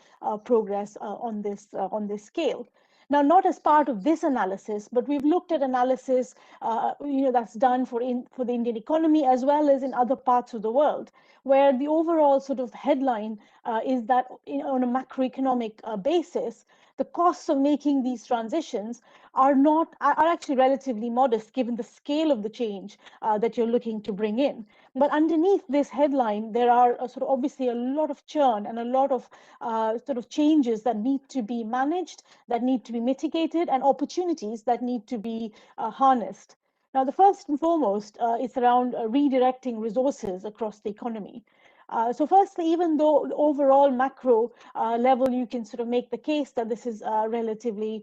progress on this scale. Now, not as part of this analysis, but we've looked at analysis that's done for the Indian economy as well as in other parts of the world, where the overall sort of headline is that on a macroeconomic basis, the costs of making these transitions are actually relatively modest given the scale of the change that you're looking to bring in. But underneath this headline, there are obviously a lot of churn and a lot of changes that need to be managed, that need to be mitigated, and opportunities that need to be harnessed. Now, the first and foremost is around redirecting resources across the economy. So firstly, even though overall macro level, you can sort of make the case that this is a relatively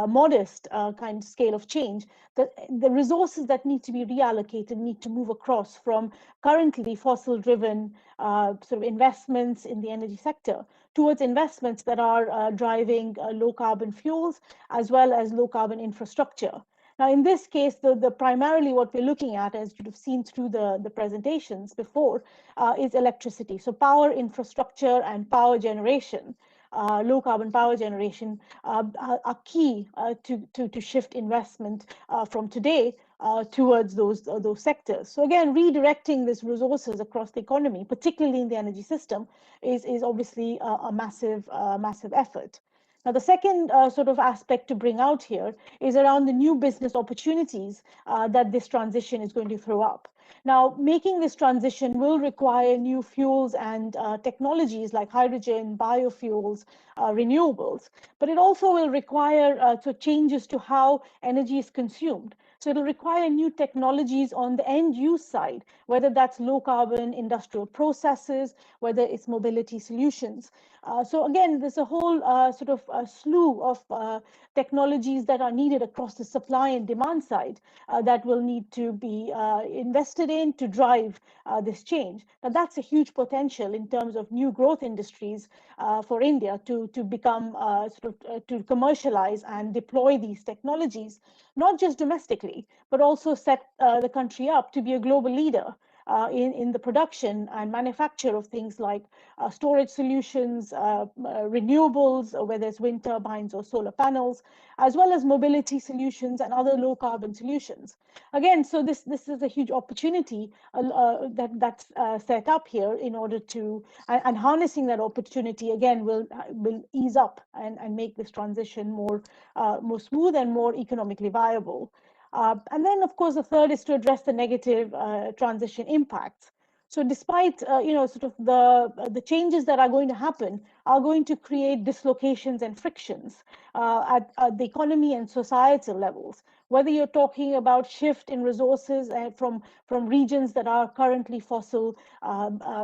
modest kind of scale of change, the resources that need to be reallocated need to move across from currently fossil-driven sort of investments in the energy sector towards investments that are driving low-carbon fuels as well as low-carbon infrastructure. Now, in this case, the primarily what we're looking at, as you've seen through the presentations before, is electricity. So power infrastructure and power generation. low carbon power generation are key to shift investment from today towards those sectors. So again, redirecting these resources across the economy, particularly in the energy system, is obviously a massive effort. Now, the second sort of aspect to bring out here is around the new business opportunities that this transition is going to throw up. Now, making this transition will require new fuels and technologies like hydrogen, biofuels, renewables, but it also will require changes to how energy is consumed. So it'll require new technologies on the end use side, whether that's low carbon industrial processes, whether it's mobility solutions. So again, there's a whole sort of slew of technologies that are needed across the supply and demand side that will need to be invested in to drive this change. Now, that's a huge potential in terms of new growth industries for India to become to commercialize and deploy these technologies, not just domestically, but also set the country up to be a global leader in the production and manufacture of things like storage solutions, renewables, whether it's wind turbines or solar panels, as well as mobility solutions and other low carbon solutions. Again, so this is a huge opportunity that's set up here in order to, and harnessing that opportunity again will ease up and make this transition more smooth and more economically viable. And then, of course, the third is to address the negative transition impacts. So despite, sort of the changes that are going to happen are going to create dislocations and frictions at the economy and societal levels, whether you're talking about shift in resources from regions that are currently fossil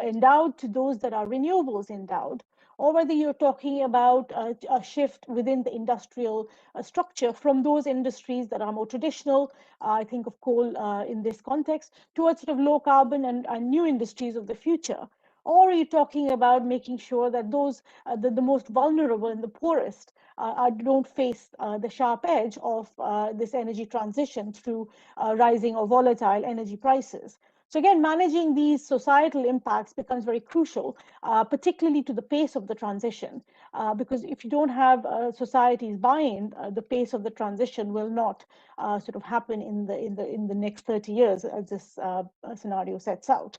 endowed to those that are renewables endowed, or whether you're talking about a shift within the industrial structure from those industries that are more traditional, I think of coal in this context, towards sort of low carbon and new industries of the future. Or are you talking about making sure that those, the most vulnerable and the poorest don't face the sharp edge of this energy transition through rising or volatile energy prices? So again, managing these societal impacts becomes very crucial, particularly to the pace of the transition, because if you don't have society's buy-in, the pace of the transition will not sort of happen in the next 30 years, as this scenario sets out.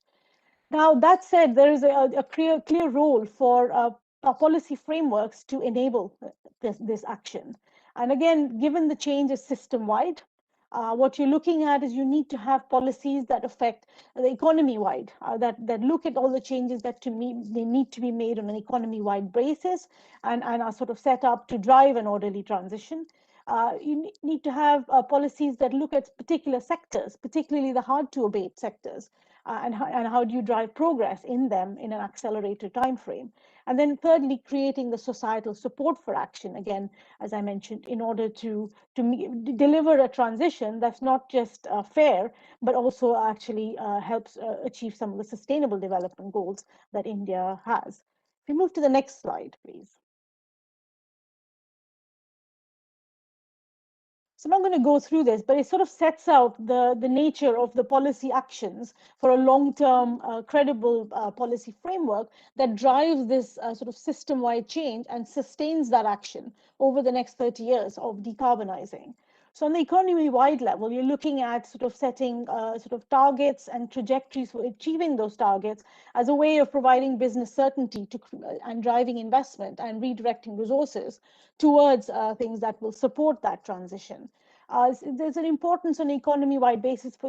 Now, that said, there is a clear role for policy frameworks to enable this action. And again, given the change is system-wide, what you're looking at is you need to have policies that affect the economy-wide, that look at all the changes that they need to be made on an economy-wide basis and are sort of set up to drive an orderly transition. You need to have policies that look at particular sectors, particularly the hard-to-abate sectors, and how do you drive progress in them in an accelerated time frame. And then thirdly, creating the societal support for action, again, as I mentioned, in order to deliver a transition that's not just fair, but also actually helps achieve some of the sustainable development goals that India has. If we move to the next slide, please. So I'm not going to go through this, but it sort of sets out the nature of the policy actions for a long-term, credible policy framework that drives this sort of system-wide change and sustains that action over the next 30 years of decarbonizing. So on the economy-wide level, you're looking at sort of setting sort of targets and trajectories for achieving those targets as a way of providing business certainty and driving investment and redirecting resources towards things that will support that transition. There's an importance on an economy-wide basis for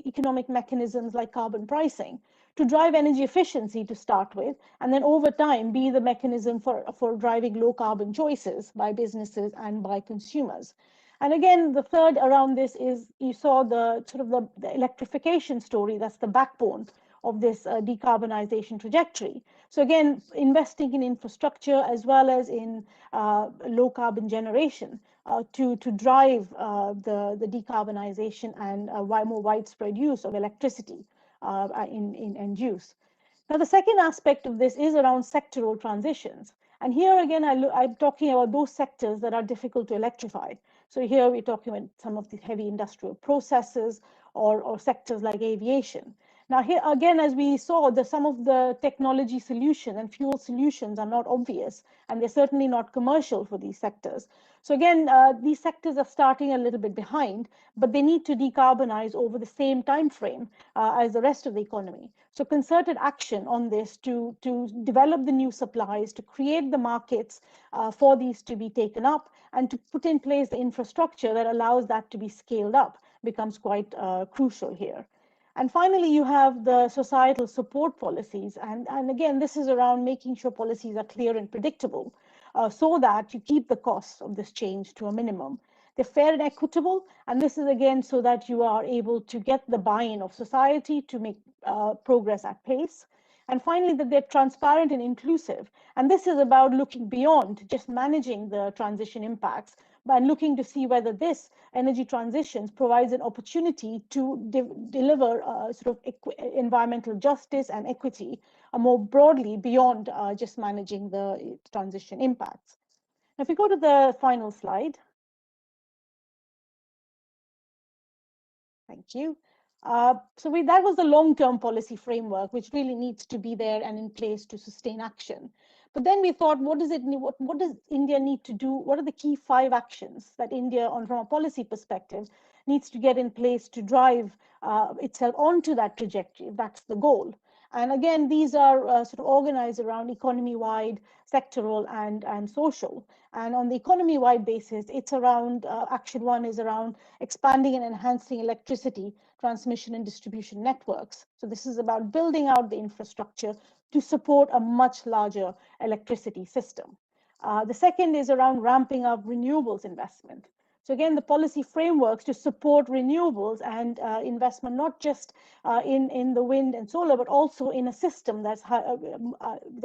economic mechanisms like carbon pricing to drive energy efficiency to start with, and then over time be the mechanism for driving low carbon choices by businesses and by consumers. And again, the third around this is you saw the sort of the electrification story. That's the backbone of this decarbonization trajectory. So again, investing in infrastructure as well as in low carbon generation to drive the decarbonization and more widespread use of electricity in end use. Now, the second aspect of this is around sectoral transitions. And here again, I'm talking about those sectors that are difficult to electrify. So here we're talking about some of the heavy industrial processes or sectors like aviation. Now here again, as we saw, some of the technology solution and fuel solutions are not obvious, and they're certainly not commercial for these sectors. So again, these sectors are starting a little bit behind, but they need to decarbonize over the same time frame as the rest of the economy. So concerted action on this to develop the new supplies, to create the markets for these to be taken up, and to put in place the infrastructure that allows that to be scaled up becomes quite crucial here. And finally, you have the societal support policies. And again, this is around making sure policies are clear and predictable so that you keep the costs of this change to a minimum. They're fair and equitable. And this is, again, so that you are able to get the buy-in of society to make progress at pace. And finally, that they're transparent and inclusive. And this is about looking beyond just managing the transition impacts, but looking to see whether this energy transitions provides an opportunity to deliver sort of environmental justice and equity more broadly beyond just managing the transition impacts. Now, if we go to the final slide. Thank you. That was the long-term policy framework, which really needs to be there and in place to sustain action. But then we thought, what does India need to do? What are the key 5 actions that India, from a policy perspective, needs to get in place to drive itself onto that trajectory? That's the goal. And again, these are sort of organized around economy-wide, sectoral, and social. And on the economy-wide basis, it's around, action 1 is around expanding and enhancing electricity transmission and distribution networks. So this is about building out the infrastructure to support a much larger electricity system. The second is around ramping up renewables investment. So again, the policy frameworks to support renewables and investment, not just in the wind and solar, but also in a system that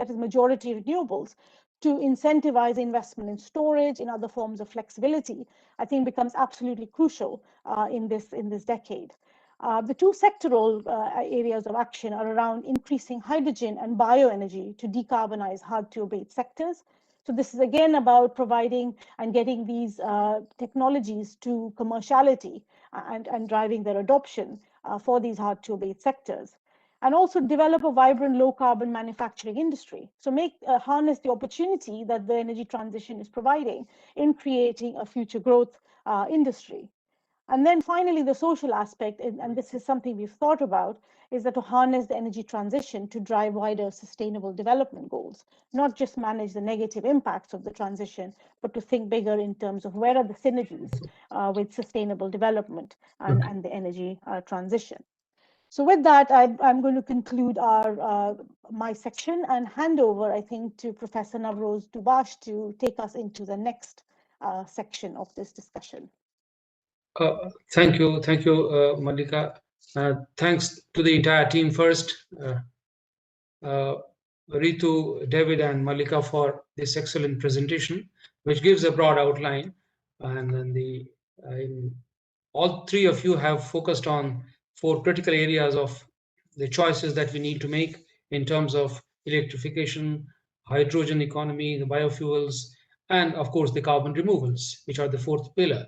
is majority renewables, to incentivize investment in storage, in other forms of flexibility, I think becomes absolutely crucial in this decade. The 2 sectoral areas of action are around increasing hydrogen and bioenergy to decarbonize hard-to-abate sectors. So this is again about providing and getting these technologies to commerciality and driving their adoption for these hard-to-abate sectors. And also develop a vibrant low-carbon manufacturing industry. So harness the opportunity that the energy transition is providing in creating a future growth industry. And then finally, the social aspect, and this is something we've thought about, is that to harness the energy transition to drive wider sustainable development goals, not just manage the negative impacts of the transition, but to think bigger in terms of where are the synergies with sustainable development and the energy transition. So with that, I'm going to conclude my section and hand over, I think, to Professor Navroz Dubash to take us into the next section of this discussion. Thank you, Malika. Thanks to the entire team first, Ritu, David, and Malika for this excellent presentation, which gives a broad outline. And then all 3 of you have focused on 4 critical areas of the choices that we need to make in terms of electrification, hydrogen economy, the biofuels, and of course the carbon removals, which are the 4th pillar.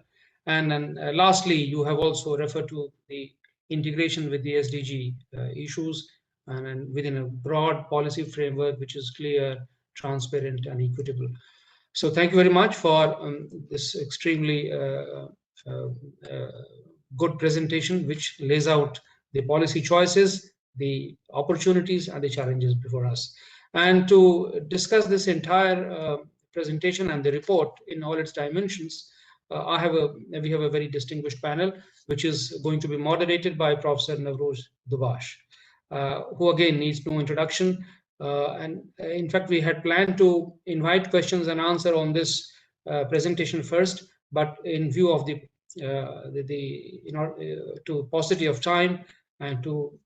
And then lastly, you have also referred to the integration with the SDG issues and within a broad policy framework, which is clear, transparent, and equitable. So thank you very much for this extremely good presentation, which lays out the policy choices, the opportunities, and the challenges before us. And to discuss this entire presentation and the report in all its dimensions, we have a very distinguished panel, which is going to be moderated by Professor Navroz Dubash, who again needs no introduction. And in fact, we had planned to invite questions and answer on this presentation first, but in view of to paucity of time and to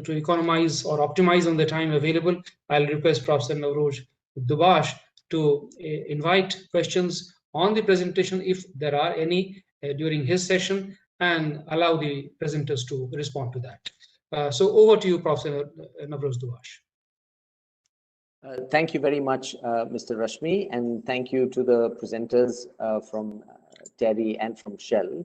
economize or optimize on the time available, I'll request Professor Navroz Dubash to invite questions on the presentation, if there are any, during his session, and allow the presenters to respond to that. So over to you, Professor Navroz Dubash. Thank you very much, Mr. Rashmi, and thank you to the presenters from TERI and from Shell.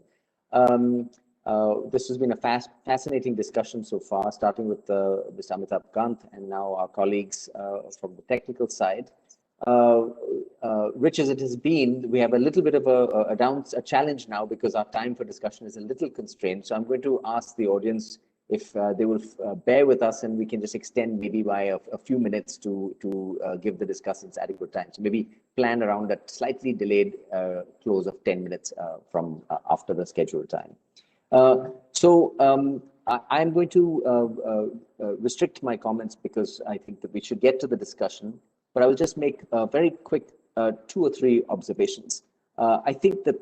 This has been a fascinating discussion so far, starting with Mr. Amitabh Kant and now our colleagues from the technical side. Rich as it has been, we have a little bit of a challenge now because our time for discussion is a little constrained. So I'm going to ask the audience if they will bear with us, and we can just extend maybe by a few minutes to give the discussants adequate time. So maybe plan around that slightly delayed close of 10 minutes from after the scheduled time. I'm going to restrict my comments because I think that we should get to the discussion, but I will just make a very quick 2 or 3 observations. I think that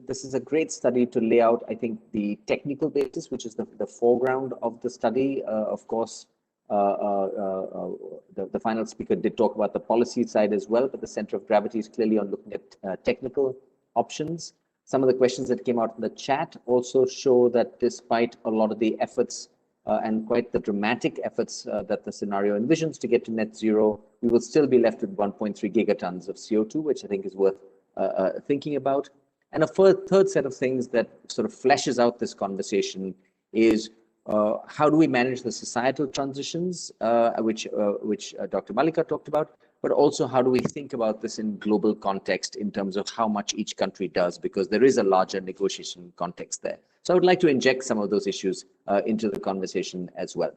this is a great study to lay out, I think, the technical basis, which is the foreground of the study. Of course, the final speaker did talk about the policy side as well, but the center of gravity is clearly on looking at technical options. Some of the questions that came out in the chat also show that despite a lot of the efforts and quite the dramatic efforts that the scenario envisions to get to net zero, we will still be left with 1.3 gigatons of CO2, which I think is worth thinking about. And a third set of things that sort of fleshes out this conversation is how do we manage the societal transitions, which Dr. Malika talked about, but also how do we think about this in global context in terms of how much each country does, because there is a larger negotiation context there. So I would like to inject some of those issues into the conversation as well.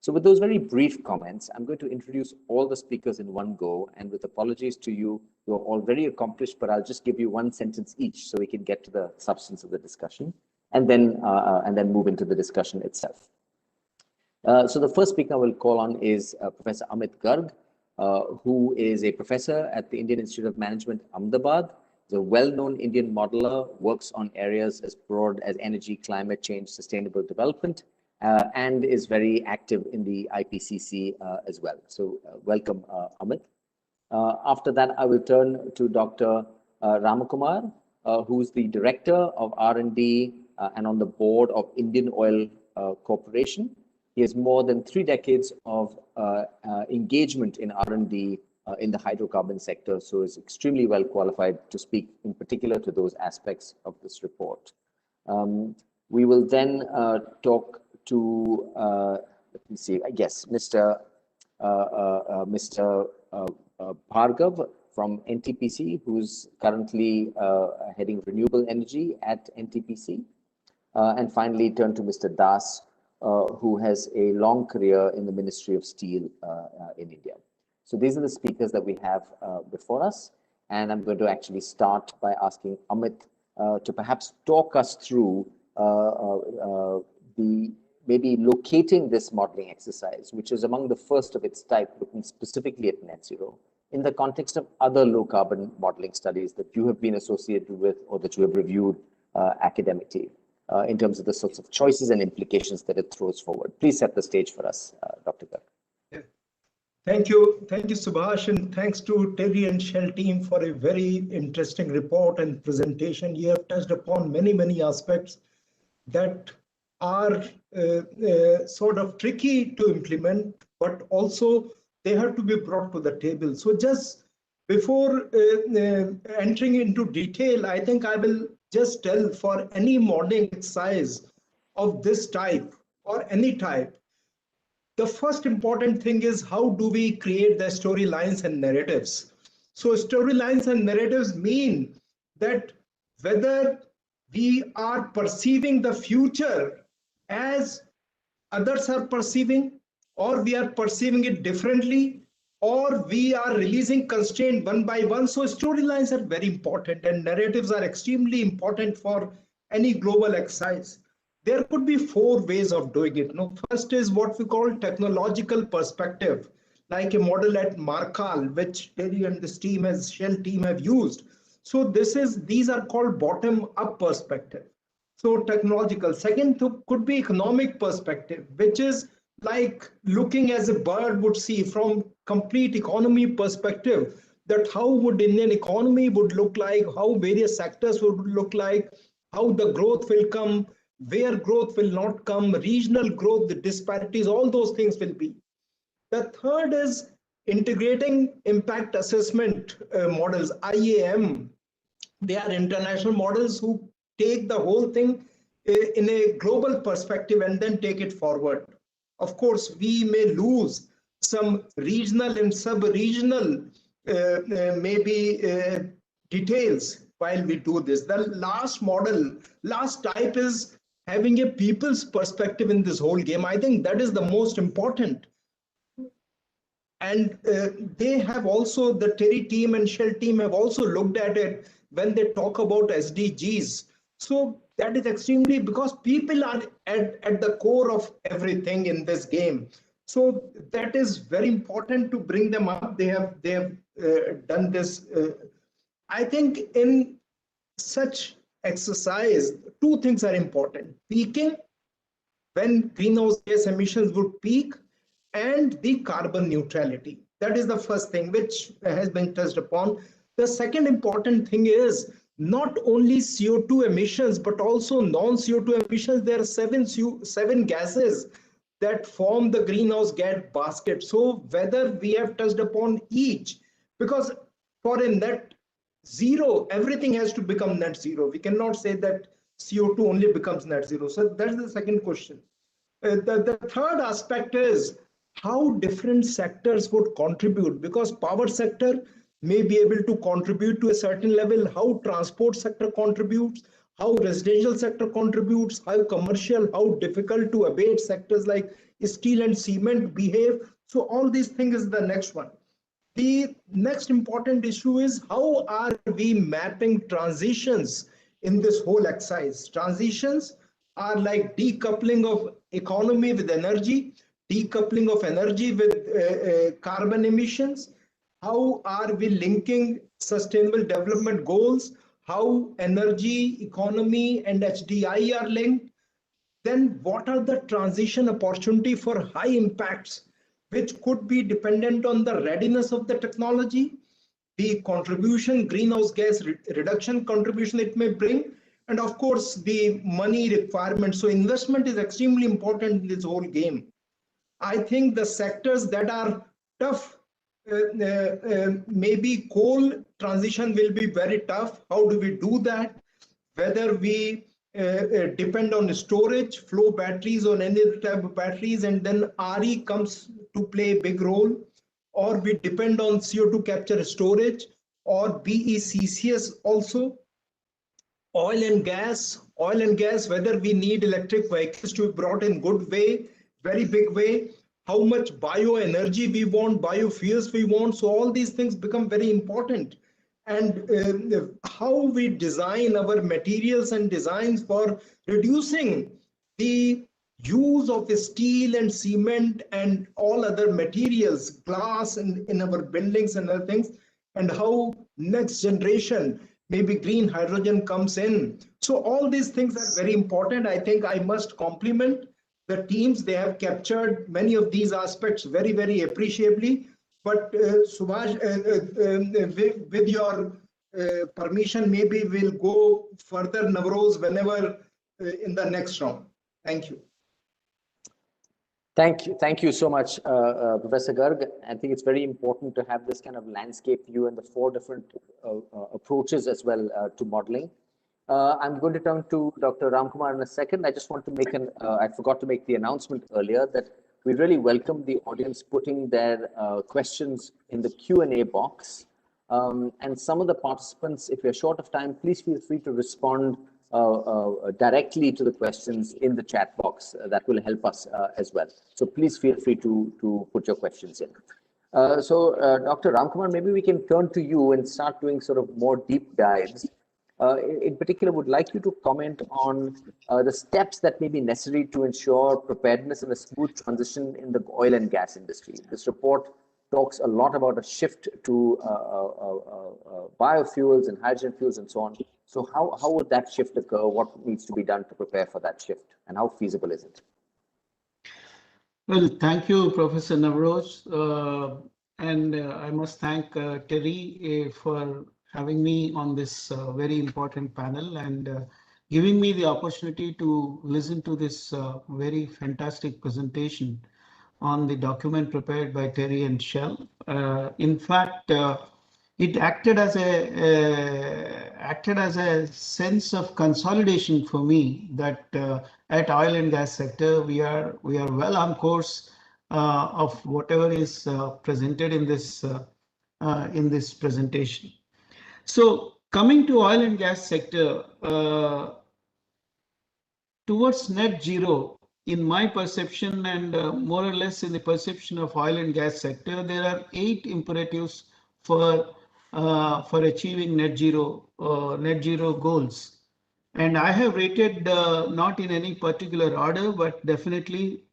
So with those very brief comments, I'm going to introduce all the speakers in one go, and with apologies to you, you're all very accomplished, but I'll just give you one sentence each so we can get to the substance of the discussion, and then move into the discussion itself. So the first speaker I will call on is Professor Amit Garg, who is a professor at the Indian Institute of Management, Ahmedabad. He's a well-known Indian modeler, works on areas as broad as energy, climate change, sustainable development, and is very active in the IPCC as well. So welcome, Amit. After that, I will turn to Dr. Ramakumar, who's the Director of R&D and on the board of Indian Oil Corporation. He has more than 3 decades of engagement in R&D in the hydrocarbon sector, so is extremely well qualified to speak in particular to those aspects of this report. We will then talk to, let me see, I guess, Mr. Bhargav from NTPC, who's currently heading renewable energy at NTPC. And finally, turn to Mr. Das, who has a long career in the Ministry of Steel in India. So these are the speakers that we have before us. And I'm going to actually start by asking Amit to perhaps talk us through maybe locating this modeling exercise, which is among the first of its type, looking specifically at net zero, in the context of other low carbon modeling studies that you have been associated with or that you have reviewed academically, in terms of the sorts of choices and implications that it throws forward. Please set the stage for us, Dr. Garg. Yeah. Thank you, Subhash, and thanks to TERI and Shell team for a very interesting report and presentation. You have touched upon many aspects that are sort of tricky to implement, but also they have to be brought to the table. So just before entering into detail, I think I will just tell, for any modeling exercise of this type or any type, the first important thing is how do we create the storylines and narratives. So storylines and narratives mean that whether we are perceiving the future as others are perceiving, or we are perceiving it differently, or we are releasing constraint one by one. So storylines are very important, and narratives are extremely important for any global exercise. There could be 4 ways of doing it. First is what we call technological perspective, like a model at Markal, which TERI and this team, as Shell team, have used. So these are called bottom-up perspective. So technological. Second could be economic perspective, which is like looking as a bird would see from complete economy perspective, that how would Indian economy would look like, how various sectors would look like, how the growth will come, where growth will not come, regional growth, the disparities, all those things will be. The third is integrating impact assessment models, IAM. They are international models who take the whole thing in a global perspective and then take it forward. Of course, we may lose some regional and sub-regional details while we do this. The last type is having a people's perspective in this whole game. I think that is the most important. And they have also, the TERI team and Shell team have also looked at it when they talk about SDGs. So that is extremely, because people are at the core of everything in this game. So that is very important to bring them up. They have done this. I think in such exercise, two things are important: peaking, when greenhouse gas emissions would peak, and the carbon neutrality. That is the first thing which has been touched upon. The second important thing is not only CO2 emissions, but also non-CO2 emissions. There are seven gases that form the greenhouse gas basket. So whether we have touched upon each, because for a net zero, everything has to become net zero. We cannot say that CO2 only becomes net zero. So that's the second question. The third aspect is how different sectors would contribute, because power sector may be able to contribute to a certain level, how transport sector contributes, how residential sector contributes, how commercial, how difficult to abate sectors like steel and cement behave. So all these things is the next one. The next important issue is how are we mapping transitions in this whole exercise. Transitions are like decoupling of economy with energy, decoupling of energy with carbon emissions. How are we linking sustainable development goals? How energy, economy, and HDI are linked? Then what are the transition opportunity for high impacts, which could be dependent on the readiness of the technology, the contribution, greenhouse gas reduction contribution it may bring, and of course the money requirement. So investment is extremely important in this whole game. I think the sectors that are tough, maybe coal transition will be very tough. How do we do that? Whether we depend on storage, flow batteries, or any other type of batteries, and then RE comes to play a big role, or we depend on CO2 capture storage, or BECCS also. Oil and gas, whether we need electric vehicles to be brought in good way, very big way, how much bioenergy we want, biofuels we want. So all these things become very important. And how we design our materials and designs for reducing the use of steel and cement and all other materials, glass in our buildings and other things, and how next generation, maybe green hydrogen comes in. So all these things are very important. I think I must compliment the teams. They have captured many of these aspects very, very appreciably. But Subhash, with your permission, maybe we'll go further, Navroz, whenever in the next round. Thank you. Thank you so much, Professor Garg. I think it's very important to have this kind of landscape view and the four different approaches as well to modeling. I'm going to turn to Dr. Ramkumar in a second. I just want to make I forgot to make the announcement earlier that we really welcome the audience putting their questions in the Q&A box. And some of the participants, if you're short of time, please feel free to respond directly to the questions in the chat box. That will help us as well. So please feel free to put your questions in. So Dr. Ramkumar, maybe we can turn to you and start doing sort of more deep dives. In particular, would like you to comment on the steps that may be necessary to ensure preparedness and a smooth transition in the oil and gas industry. This report talks a lot about a shift to biofuels and hydrogen fuels and so on. So how would that shift occur? What needs to be done to prepare for that shift, and how feasible is it? Well, thank you, Professor Navroz. And I must thank TERI for having me on this very important panel and giving me the opportunity to listen to this very fantastic presentation on the document prepared by TERI and Shell. In fact, it acted as a sense of consolidation for me that at oil and gas sector we are well on course of whatever is presented in this presentation. So coming to oil and gas sector, towards net zero, in my perception and more or less in the perception of oil and gas sector, there are 8 imperatives for achieving net zero goals. And I have rated not in any particular order, but definitely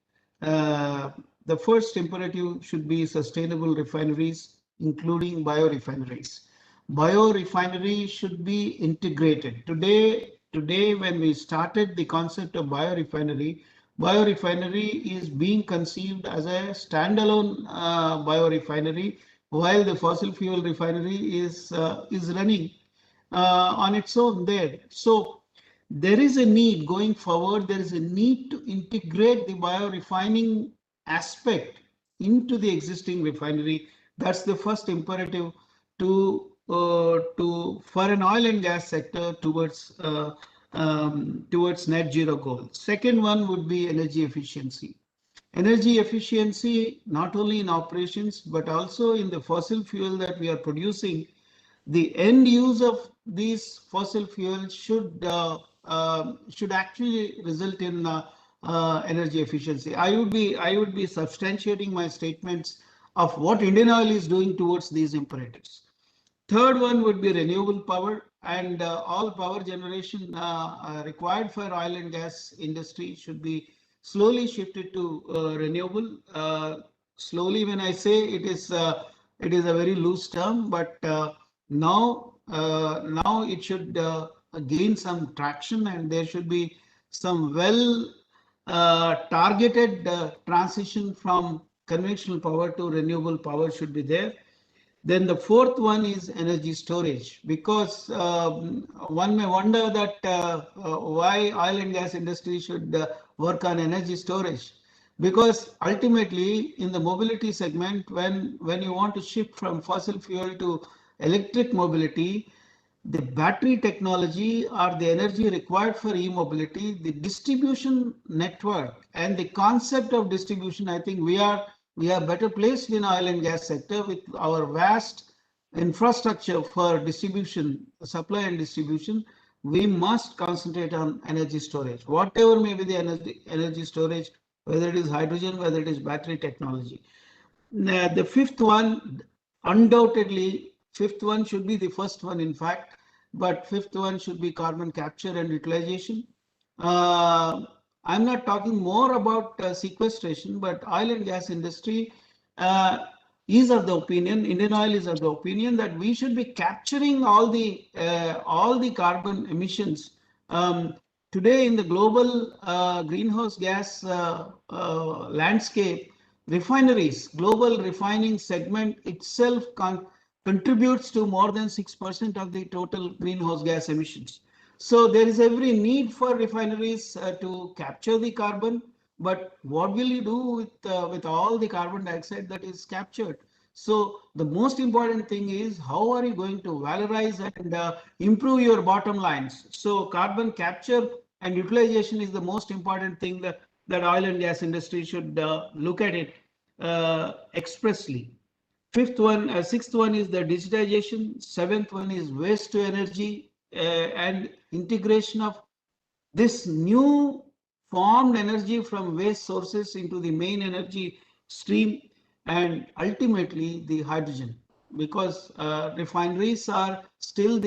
the first imperative should be sustainable refineries, including biorefineries. Biorefinery should be integrated. Today, when we started the concept of biorefinery is being conceived as a standalone biorefinery, while the fossil fuel refinery is running on its own there. So there is a need going forward. There is a need to integrate the biorefining aspect into the existing refinery. That's the first imperative for an oil and gas sector towards net zero goal. Second one would be energy efficiency. Energy efficiency not only in operations but also in the fossil fuel that we are producing. The end use of these fossil fuels should actually result in energy efficiency. I would be substantiating my statements of what Indian Oil is doing towards these imperatives. Third one would be renewable power, and all power generation required for oil and gas industry should be slowly shifted to renewable. Slowly, when I say it is a very loose term, but now it should gain some traction, and there should be some well targeted transition from conventional power to renewable power should be there. Then the fourth one is energy storage, because one may wonder that why oil and gas industry should work on energy storage, because ultimately in the mobility segment, when you want to shift from fossil fuel to electric mobility, the battery technology or the energy required for e-mobility, the distribution network and the concept of distribution, I think we are better placed in oil and gas sector with our vast infrastructure for distribution, supply and distribution. We must concentrate on energy storage, whatever may be the energy storage, whether it is hydrogen, whether it is battery technology. The fifth one, undoubtedly, fifth one should be the first one, in fact, but fifth one should be carbon capture and utilization. I'm not talking more about sequestration, but oil and gas industry is of the opinion, Indian Oil is of the opinion that we should be capturing all the carbon emissions. Today in the global greenhouse gas landscape, refineries, global refining segment itself contributes to more than 6% of the total greenhouse gas emissions. So there is every need for refineries to capture the carbon, but what will you do with all the carbon dioxide that is captured? So the most important thing is how are you going to valorize and improve your bottom lines? So carbon capture and utilization is the most important thing that oil and gas industry should look at it expressly. Sixth one is the digitization. Seventh one is waste to energy and integration of this new formed energy from waste sources into the main energy stream, and ultimately the hydrogen, because refineries are still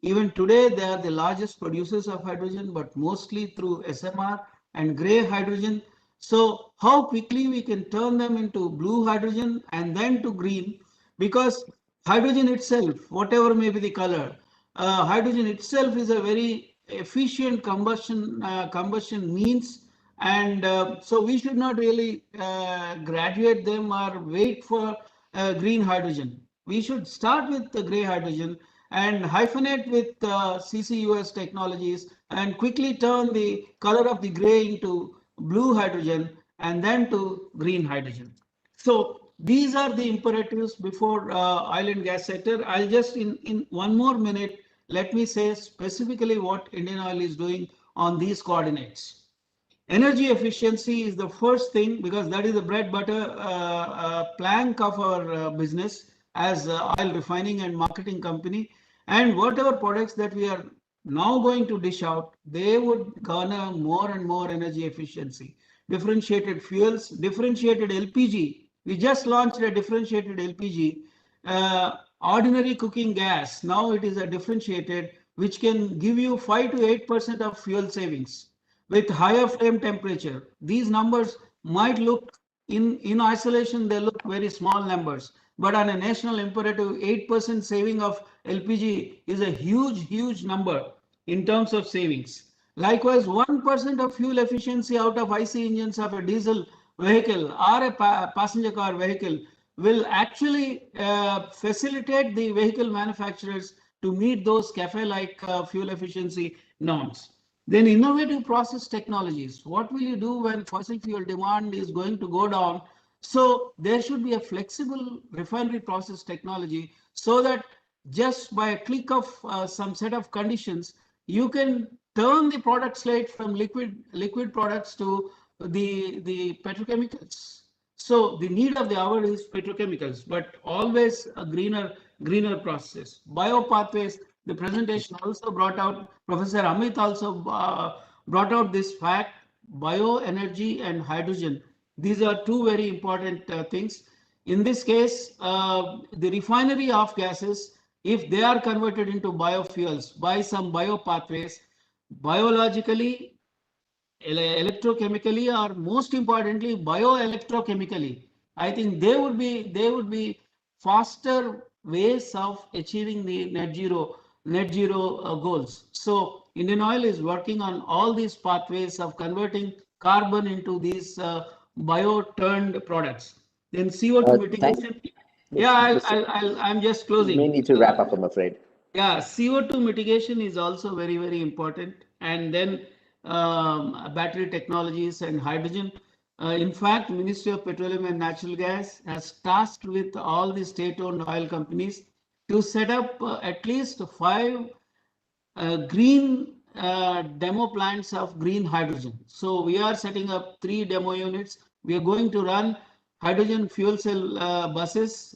even today they are the largest producers of hydrogen, but mostly through SMR and grey hydrogen. So how quickly we can turn them into blue hydrogen and then to green, because hydrogen itself, whatever may be the color, hydrogen itself is a very efficient combustion means, and so we should not really graduate them or wait for green hydrogen. We should start with the grey hydrogen and hyphenate with CCUS technologies and quickly turn the color of the grey into blue hydrogen and then to green hydrogen. So these are the imperatives before oil and gas sector. I'll just in 1 more minute, let me say specifically what Indian Oil is doing on these coordinates. Energy efficiency is the first thing because that is the bread butter plank of our business as oil refining and marketing company. And whatever products that we are now going to dish out, they would garner more and more energy efficiency. Differentiated fuels, differentiated LPG. We just launched a differentiated LPG. Ordinary cooking gas, now it is a differentiated, which can give you 5 to 8% of fuel savings with higher flame temperature. These numbers might look in isolation, they look very small numbers, but on a national imperative, 8% saving of LPG is a huge number in terms of savings. Likewise, 1% of fuel efficiency out of IC engines of a diesel vehicle or a passenger car vehicle will actually facilitate the vehicle manufacturers to meet those CAFE-like fuel efficiency norms. Then innovative process technologies. What will you do when fossil fuel demand is going to go down? So there should be a flexible refinery process technology so that just by a click of some set of conditions, you can turn the product slate from liquid products to the petrochemicals. So the need of the hour is petrochemicals, but always a greener process. Bio pathways. The presentation also brought out, Professor Amit also brought out this fact, bioenergy and hydrogen. These are two very important things. In this case, the refinery of gases, if they are converted into biofuels by some bio pathways, biologically, electrochemically, or most importantly, bioelectrochemically, I think they would be faster ways of achieving the net zero goals. So Indian Oil is working on all these pathways of converting carbon into these bio-turned products. Then CO2 mitigation. Yeah, I'm just closing. You may need to wrap up, I'm afraid. Yeah, CO2 mitigation is also very important. And then battery technologies and hydrogen. In fact, Ministry of Petroleum and Natural Gas has tasked with all the state-owned oil companies to set up at least 5 green demo plants of green hydrogen. So we are setting up 3 demo units. We are going to run hydrogen fuel cell buses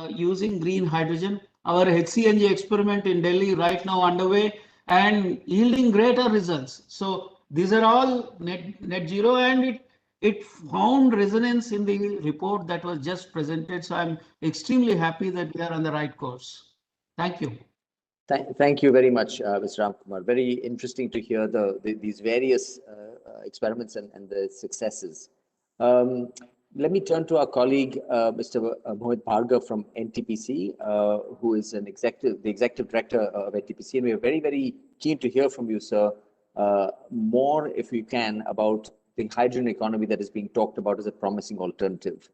using green hydrogen. Our HCNG experiment in Delhi right now underway and yielding greater results. So these are all net zero, and it found resonance in the report that was just presented. So I'm extremely happy that we are on the right course. Thank you. Thank you very much, Mr. Ramkumar. Very interesting to hear these various experiments and the successes. Let me turn to our colleague, Mr. Mohit Bhargav from NTPC, who is the executive director of NTPC. And we are very keen to hear from you, sir, more, if you can, about the hydrogen economy that is being talked about as a promising alternative.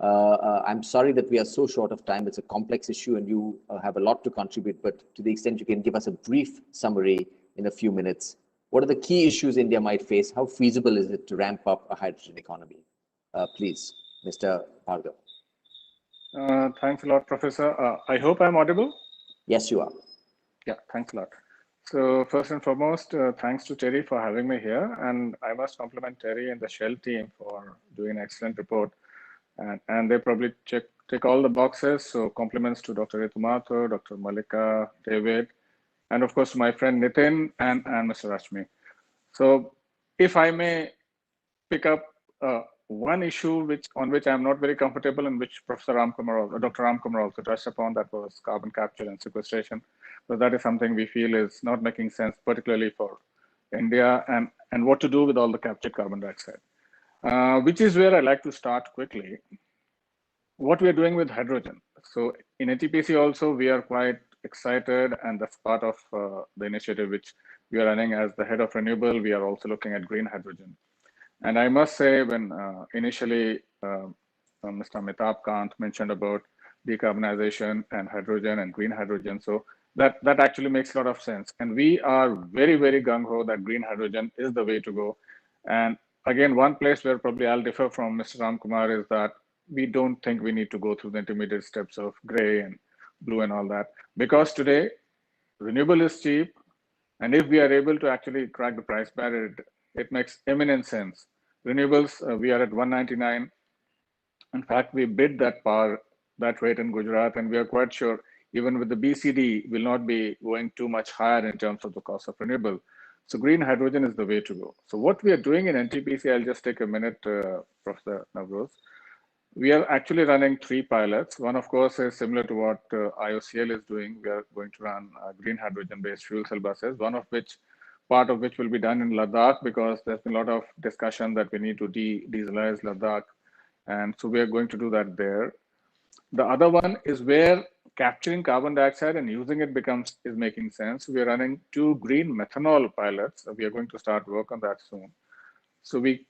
I'm sorry that we are so short of time. It's a complex issue and you have a lot to contribute, but to the extent you can give us a brief summary in a few minutes. What are the key issues India might face? How feasible is it to ramp up a hydrogen economy? Please, Mr. Bhargav. Thanks a lot, Professor. I hope I'm audible. Yes, you are. Yeah, thanks a lot. So first and foremost, thanks to TERI for having me here. And I must compliment TERI and the Shell team for doing an excellent report. And they probably tick all the boxes. So compliments to Dr. Ritu Mathur, Dr. Malika, David, and of course, my friend Nitin and Mr. Rashmi. So if I may pick up one issue on which I'm not very comfortable and which Professor Ramkumar, Dr. Ramkumar also touched upon, that was carbon capture and sequestration. So that is something we feel is not making sense, particularly for India, and what to do with all the captured carbon dioxide. Which is where I like to start quickly. What we are doing with hydrogen. So in NTPC also, we are quite excited, and that's part of the initiative which we are running as the head of Renewable. We are also looking at green hydrogen. And I must say, when initially Mr. Amitabh Kant mentioned about decarbonization and hydrogen and green hydrogen, so that actually makes a lot of sense. And we are very gung-ho that green hydrogen is the way to go. And again, one place where probably I'll differ from Mr. Ramkumar is that we don't think we need to go through the intermediate steps of gray and blue and all that. Because today, renewable is cheap. And if we are able to actually crack the price barrier, it makes eminent sense. Renewables, we are at 199. In fact, we bid that rate in Gujarat, and we are quite sure even with the BCD will not be going too much higher in terms of the cost of renewable. So green hydrogen is the way to go. So what we are doing in NTPC, I'll just take a minute, Professor Navroz. We are actually running 3 pilots. One, of course, is similar to what IOCL is doing. We are going to run green hydrogen-based fuel cell buses, part of which will be done in Ladakh, because there's been a lot of discussion that we need to de-dieselize Ladakh. And so we are going to do that there. The other one is where capturing carbon dioxide and using it is making sense. We are running 2 green methanol pilots. We are going to start work on that soon. So we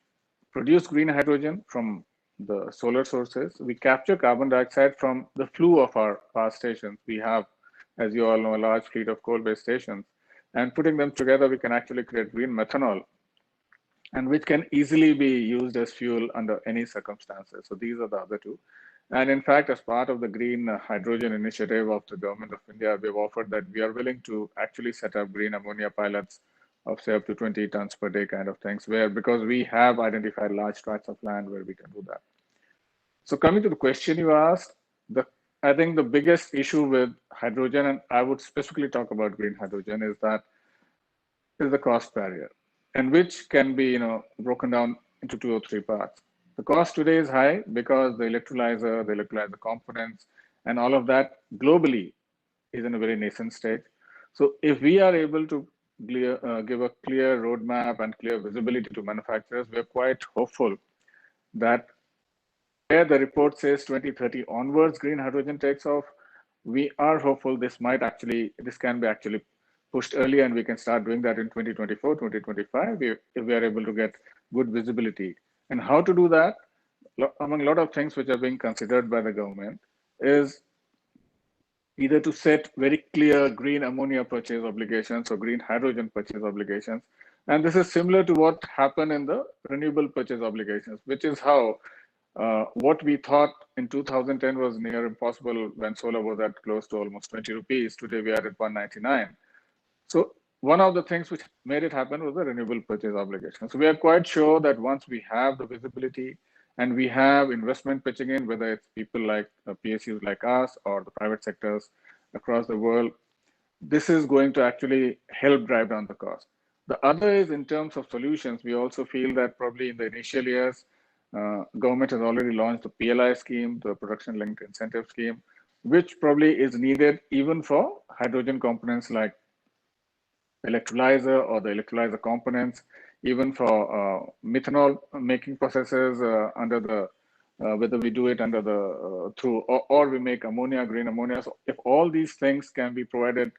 produce green hydrogen from the solar sources. We capture carbon dioxide from the flue of our power stations. We have, as you all know, a large fleet of coal-based stations. And putting them together, we can actually create green methanol, and which can easily be used as fuel under any circumstances. So these are the other 2. And in fact, as part of the green hydrogen initiative of the government of India, we've offered that we are willing to actually set up green ammonia pilots of say up to 20 tons per day kind of things, because we have identified large tracts of land where we can do that. So coming to the question you asked, I think the biggest issue with hydrogen, and I would specifically talk about green hydrogen, is the cost barrier, and which can be broken down into 2 or 3 parts. The cost today is high because the electrolyzer components, and all of that globally is in a very nascent stage. So if we are able to give a clear roadmap and clear visibility to manufacturers, we're quite hopeful that where the report says 2030 onwards, green hydrogen takes off, we are hopeful this can be actually pushed earlier, and we can start doing that in 2024, 2025, if we are able to get good visibility. And how to do that, among a lot of things which are being considered by the government, is either to set very clear green ammonia purchase obligations or green hydrogen purchase obligations. And this is similar to what happened in the renewable purchase obligations, which is how what we thought in 2010 was near impossible when solar was at close to almost 20 rupees. Today we are at 199. So one of the things which made it happen was the renewable purchase obligation. So we are quite sure that once we have the visibility and we have investment pitching in, whether it's people like PSUs like us or the private sectors across the world, this is going to actually help drive down the cost. The other is in terms of solutions. We also feel that probably in the initial years, government has already launched the PLI scheme, the production linked incentive scheme, which probably is needed even for hydrogen components like electrolyzer or the electrolyzer components, even for methanol making processes under the whether we do it under the through or we make ammonia, green ammonia. So if all these things can be provided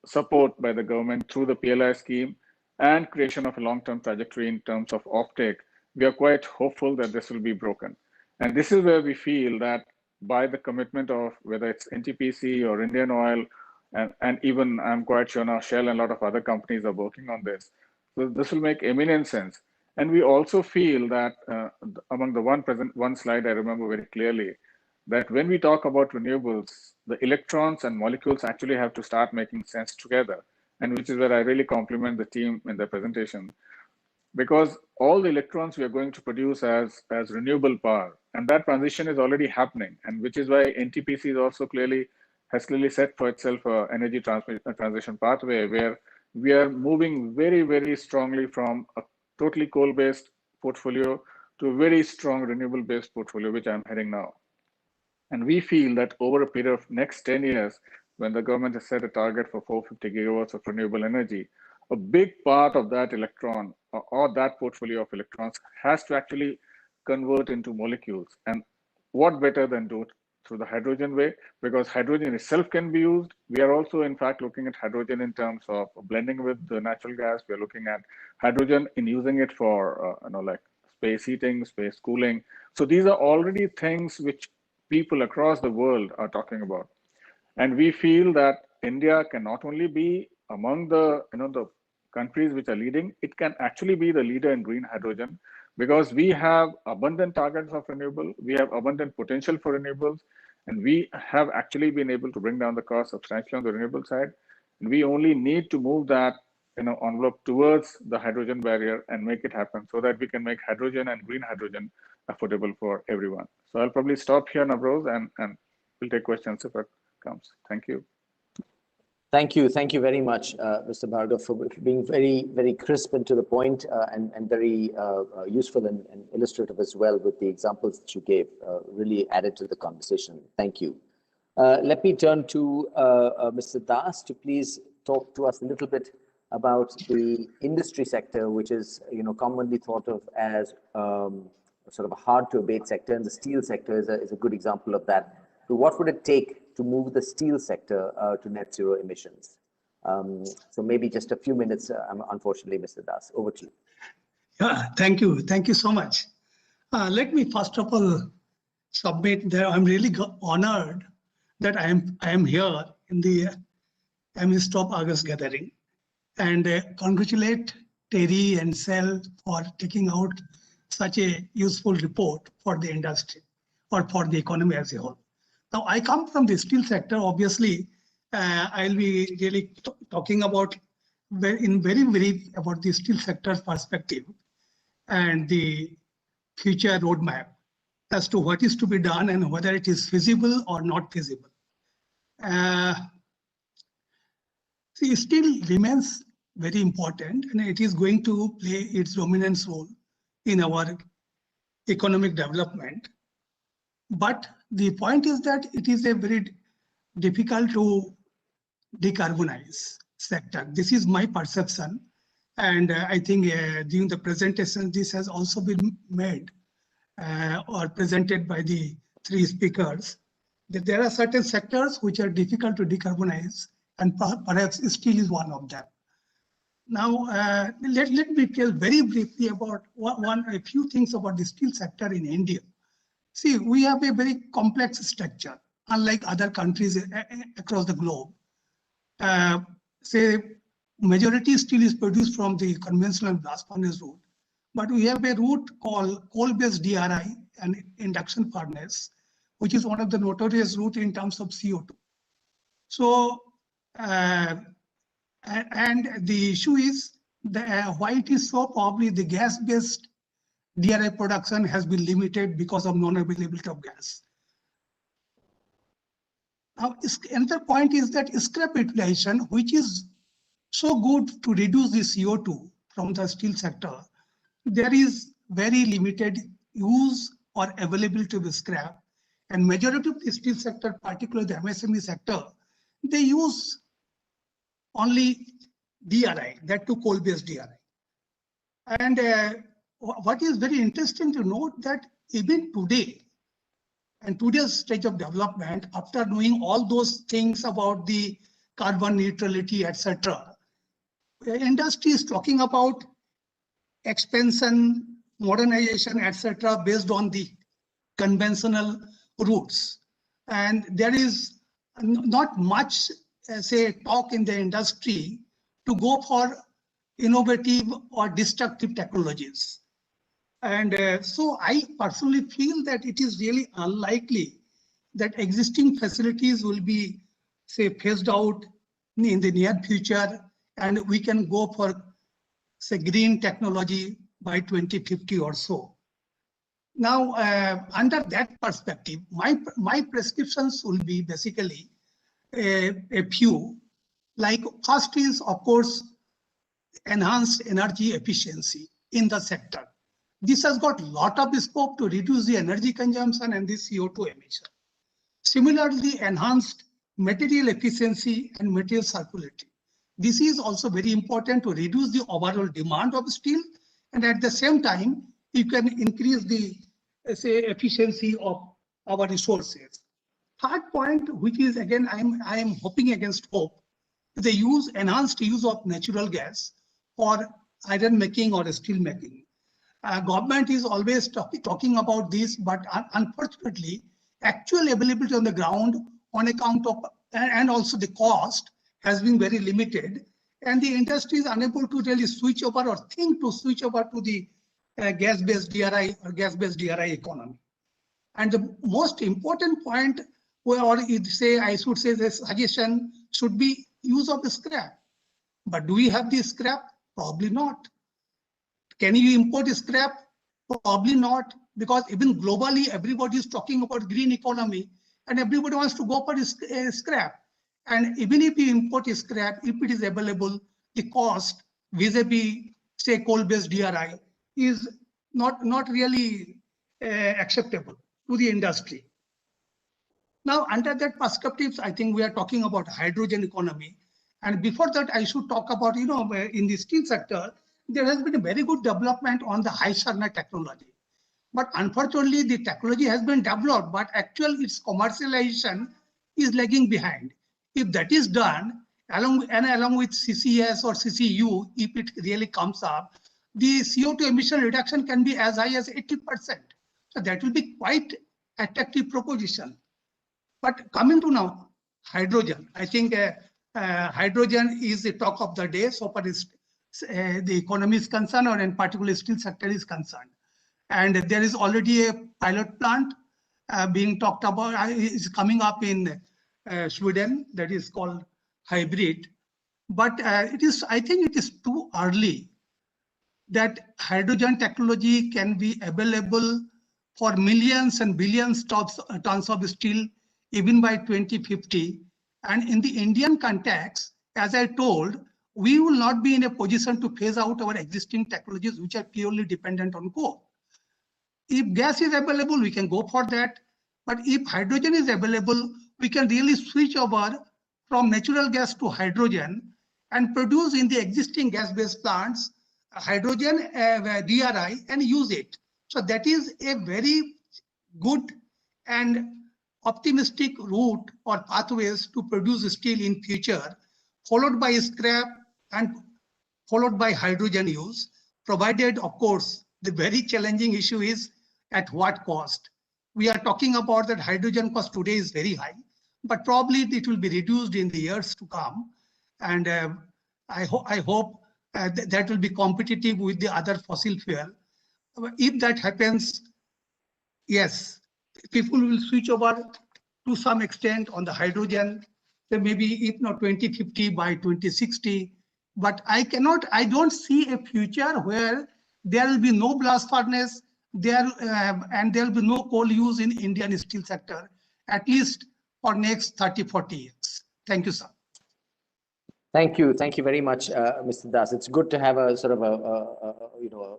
support by the government through the PLI scheme and creation of a long-term trajectory in terms of offtake, we are quite hopeful that this will be broken. And this is where we feel that by the commitment of whether it's NTPC or Indian Oil, and even I'm quite sure now Shell and a lot of other companies are working on this. So this will make eminent sense. And we also feel that among the one slide I remember very clearly, that when we talk about renewables, the electrons and molecules actually have to start making sense together. And which is where I really compliment the team in their presentation. Because all the electrons we are going to produce as renewable power, and that transition is already happening, and which is why NTPC is also has clearly set for itself an energy transition pathway where we are moving very, very strongly from a totally coal-based portfolio to a very strong renewable-based portfolio, which I'm heading now. And we feel that over a period of next 10 years, when the government has set a target for 450 gigawatts of renewable energy, a big part of that electron or that portfolio of electrons has to actually convert into molecules. And what better than do it through the hydrogen way? Because hydrogen itself can be used. We are also, in fact, looking at hydrogen in terms of blending with the natural gas. We are looking at hydrogen in using it for, like space heating, space cooling. So these are already things which people across the world are talking about. And we feel that India can not only be among the countries which are leading, it can actually be the leader in green hydrogen, because we have abundant targets of renewable, we have abundant potential for renewables, and we have actually been able to bring down the cost substantially on the renewable side. And we only need to move that envelope towards the hydrogen barrier and make it happen, so that we can make hydrogen and green hydrogen affordable for everyone. So I'll probably stop here, Navroz, and we'll take questions if it comes. Thank you. Thank you very much, Mr. Bhargav, for being very crisp and to the point, and very useful and illustrative as well with the examples that you gave. Really added to the conversation. Thank you. Let me turn to Mr. Das to please talk to us a little bit about the industry sector, which is commonly thought of as sort of a hard to abate sector, and the steel sector is a good example of that. So what would it take to move the steel sector to net zero emissions? So maybe just a few minutes, unfortunately, Mr. Das, over to you. Yeah, thank you so much. Let me first of all submit that I'm really honored that I am here in the Stop August gathering, and congratulate TERI and SEL for taking out such a useful report for the industry or for the economy as a whole. Now, I come from the steel sector. Obviously, I'll be really talking about very about the steel sector's perspective and the future roadmap as to what is to be done and whether it is feasible or not feasible. See, steel remains very important, and it is going to play its dominant role in our economic development. But the point is that it is a very difficult to decarbonize sector. This is my perception. And I think during the presentation, this has also been made or presented by the three speakers, that there are certain sectors which are difficult to decarbonize, and perhaps steel is one of them. Now, let me tell very briefly about a few things about the steel sector in India. See, we have a very complex structure, unlike other countries across the globe. Say, majority steel is produced from the conventional blast furnace route, but we have a route called coal-based DRI and induction furnace, which is one of the notorious route in terms of CO2. So, and the issue is why it is so, probably the gas-based DRI production has been limited because of non-availability of gas. Now, another point is that scrap utilization, which is so good to reduce the CO2 from the steel sector, there is very limited use or availability of scrap. And majority of the steel sector, particularly the MSME sector, they use only DRI, that too coal-based DRI. And what is very interesting to note that even today, and today's stage of development, after knowing all those things about the carbon neutrality, etc., the industry is talking about expansion, modernization, etc., based on the conventional routes. And there is not much, say, talk in the industry to go for innovative or destructive technologies. And so I personally feel that it is really unlikely that existing facilities will be, say, phased out in the near future, and we can go for, say, green technology by 2050 or so. Now, under that perspective, my prescriptions will be basically a few. Like, first is, of course, enhanced energy efficiency in the sector. This has got a lot of scope to reduce the energy consumption and the CO2 emission. Similarly, enhanced material efficiency and material circularity. This is also very important to reduce the overall demand of steel, and at the same time, you can increase the, say, efficiency of our resources. Third point, which is again, I am hoping against hope, the enhanced use of natural gas for iron making or steel making. Government is always talking about this, but unfortunately, actual availability on the ground on account of, and also the cost has been very limited. and the industry is unable to really switch over or think to switch over to the gas-based DRI or gas-based DRI economy. And the most important point, or I should say the suggestion should be use of the scrap. But do we have the scrap? Probably not. Can you import scrap? Probably not, because even globally, everybody is talking about green economy and everybody wants to go for scrap. And even if you import scrap, if it is available, the cost vis-a-vis, say, coal-based DRI is not really acceptable to the industry. Now, under that perspective, I think we are talking about hydrogen economy. And before that, I should talk about, in the steel sector, there has been a very good development on the high Sharna technology. But unfortunately, the technology has been developed, but actually its commercialization is lagging behind. If that is done, along with CCS or CCU, if it really comes up, the CO2 emission reduction can be as high as 80%. So that will be quite attractive proposition. But coming to now, hydrogen, I think hydrogen is the talk of the day so far as the economy is concerned, or in particular steel sector is concerned. And there is already a pilot plant being talked about, is coming up in Sweden, that is called hybrid. But I think it is too early that hydrogen technology can be available for millions and billions tons of steel even by 2050. And in the Indian context, as I told, we will not be in a position to phase out our existing technologies which are purely dependent on coal. If gas is available, we can go for that. But if hydrogen is available, we can really switch over from natural gas to hydrogen and produce in the existing gas-based plants hydrogen DRI and use it. So that is a very good and optimistic route or pathways to produce steel in future, followed by scrap and followed by hydrogen use, provided, of course, the very challenging issue is at what cost. We are talking about that hydrogen cost today is very high, but probably it will be reduced in the years to come. And I hope that will be competitive with the other fossil fuel. If that happens, yes, people will switch over to some extent on the hydrogen, then maybe if not 2050 by 2060. But I don't see a future where there will be no blast furnace and there will be no coal use in Indian steel sector, at least for next 30-40 years. Thank you, sir. Thank you very much, Mr. Das. It's good to have a sort of a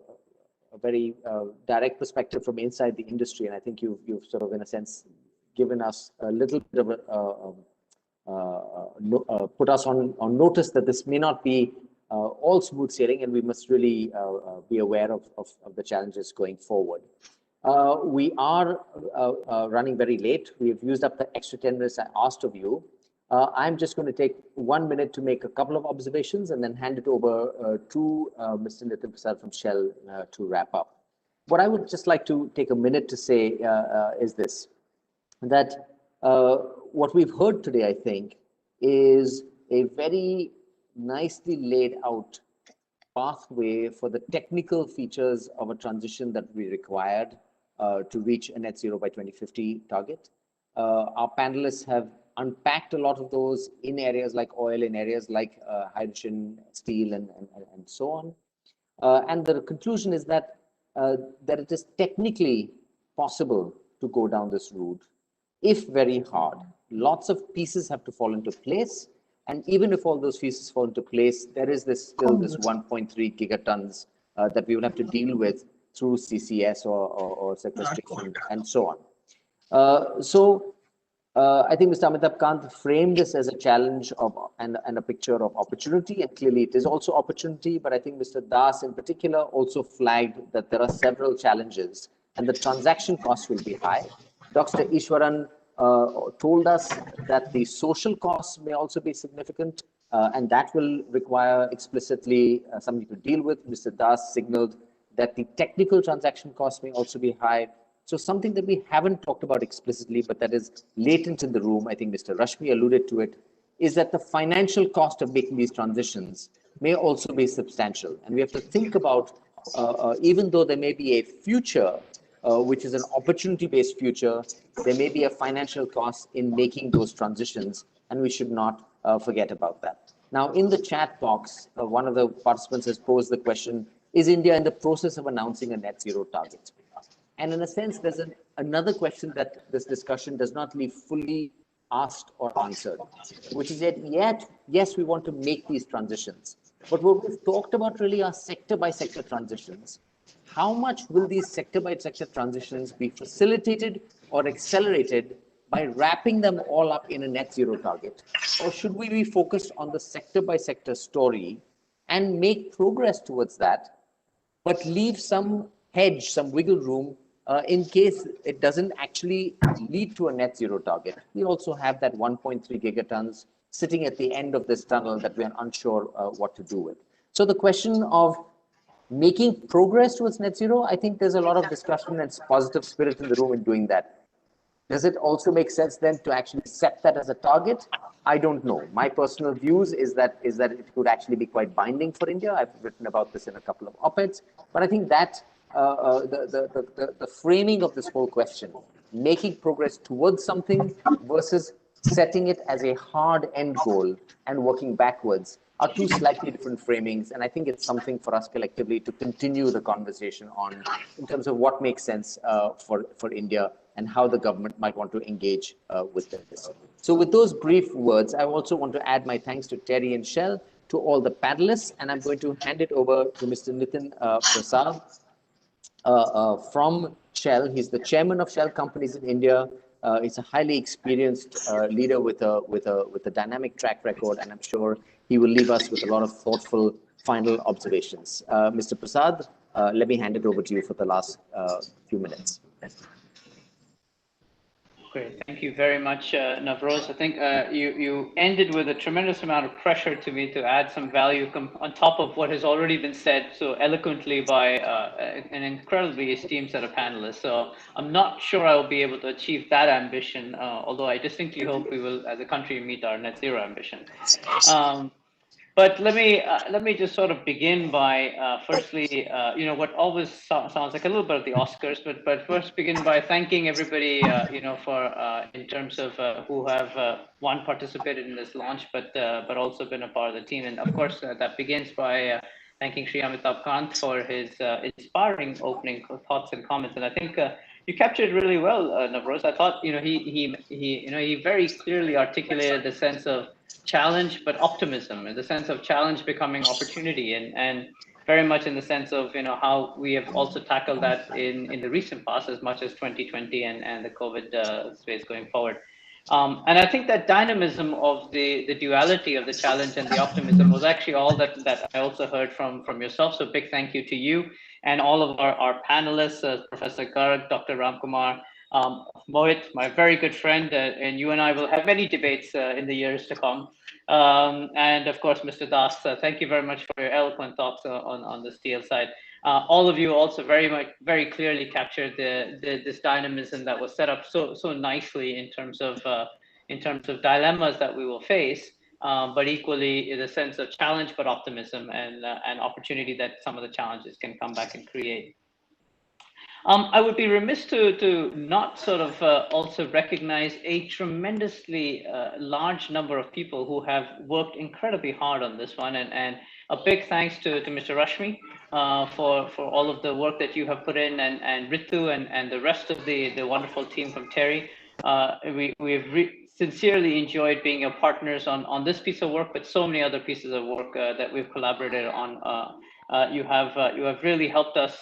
very direct perspective from inside the industry, and I think you've sort of, in a sense, given us a little bit of put us on notice that this may not be all smooth sailing, and we must really be aware of the challenges going forward. We are running very late. We've used up the extra 10 minutes I asked of you. I'm just going to take 1 minute to make a couple of observations and then hand it over to Mr. Nitin Prasad from Shell to wrap up. What I would just like to take a minute to say is this, that what we've heard today, I think, is a very nicely laid out pathway for the technical features of a transition that we required to reach a net zero by 2050 target. Our panelists have unpacked a lot of those in areas like oil, in areas like hydrogen, steel, and so on. And the conclusion is that it is technically possible to go down this route, if very hard. Lots of pieces have to fall into place. And even if all those pieces fall into place, there is still this 1.3 gigatons that we will have to deal with through CCS or sequestration and so on. So I think Mr. Amitabh Kant framed this as a challenge and a picture of opportunity, and clearly it is also opportunity, but I think Mr. Das in particular also flagged that there are several challenges and the transaction costs will be high. Dr. Ishwaran told us that the social costs may also be significant, and that will require explicitly something to deal with. Mr. Das signaled that the technical transaction costs may also be high. So something that we haven't talked about explicitly, but that is latent in the room, I think Mr. Rashmi alluded to it, is that the financial cost of making these transitions may also be substantial. And we have to think about, even though there may be a future, which is an opportunity-based future, there may be a financial cost in making those transitions, and we should not forget about that. Now, in the chat box, one of the participants has posed the question, is India in the process of announcing a net zero target? And in a sense, there's another question that this discussion does not leave fully asked or answered, which is that yes, we want to make these transitions. But what we've talked about really are sector-by-sector transitions. How much will these sector-by-sector transitions be facilitated or accelerated by wrapping them all up in a net zero target? Or should we be focused on the sector-by-sector story and make progress towards that, but leave some hedge, some wiggle room in case it doesn't actually lead to a net zero target? We also have that 1.3 gigatons sitting at the end of this tunnel that we are unsure what to do with. So the question of making progress towards net zero, I think there's a lot of discussion and positive spirit in the room in doing that. Does it also make sense then to actually set that as a target? I don't know. My personal views is that it could actually be quite binding for India. I've written about this in a couple of op-eds, but I think that the framing of this whole question, making progress towards something versus setting it as a hard end goal and working backwards, are two slightly different framings. And I think it's something for us collectively to continue the conversation on in terms of what makes sense for India and how the government might want to engage with this. So with those brief words, I also want to add my thanks to TERI and Shell, to all the panelists, and I'm going to hand it over to Mr. Nitin Prasad from Shell. He's the chairman of Shell Companies in India. He's a highly experienced leader with a dynamic track record, and I'm sure he will leave us with a lot of thoughtful final observations. Mr. Prasad, let me hand it over to you for the last few minutes. Great, thank you very much, Navroz. I think you ended with a tremendous amount of pressure to me to add some value on top of what has already been said so eloquently by an incredibly esteemed set of panelists. So I'm not sure I will be able to achieve that ambition, although I distinctly hope we will, as a country, meet our net zero ambition. But let me just sort of begin by firstly, what always sounds like a little bit of the Oscars, but first begin by thanking everybody, for in terms of who have one participated in this launch, but also been a part of the team, and of course that begins by thanking Sri Amitabh Kant for his inspiring opening thoughts and comments, and I think you captured really well, Navroz. I thought he very clearly articulated the sense of challenge but optimism, in the sense of challenge becoming opportunity, and very much in the sense of how we have also tackled that in the recent past as much as 2020 and the COVID space going forward. And I think that dynamism of the duality of the challenge and the optimism was actually all that I also heard from yourself. So big thank you to you and all of our panelists, Professor Garg, Dr. Ramkumar, Mohit, my very good friend, and you and I will have many debates in the years to come. And of course, Mr. Das, thank you very much for your eloquent thoughts on the steel side. All of you also very clearly captured this dynamism that was set up so nicely in terms of dilemmas that we will face, but equally in the sense of challenge but optimism and opportunity that some of the challenges can come back and create. I would be remiss to not sort of also recognize a tremendously large number of people who have worked incredibly hard on this one, and a big thanks to Mr. Rashmi for all of the work that you have put in, and Ritu and the rest of the wonderful team from TERI. We've sincerely enjoyed being your partners on this piece of work, but so many other pieces of work that we've collaborated on. You have really helped us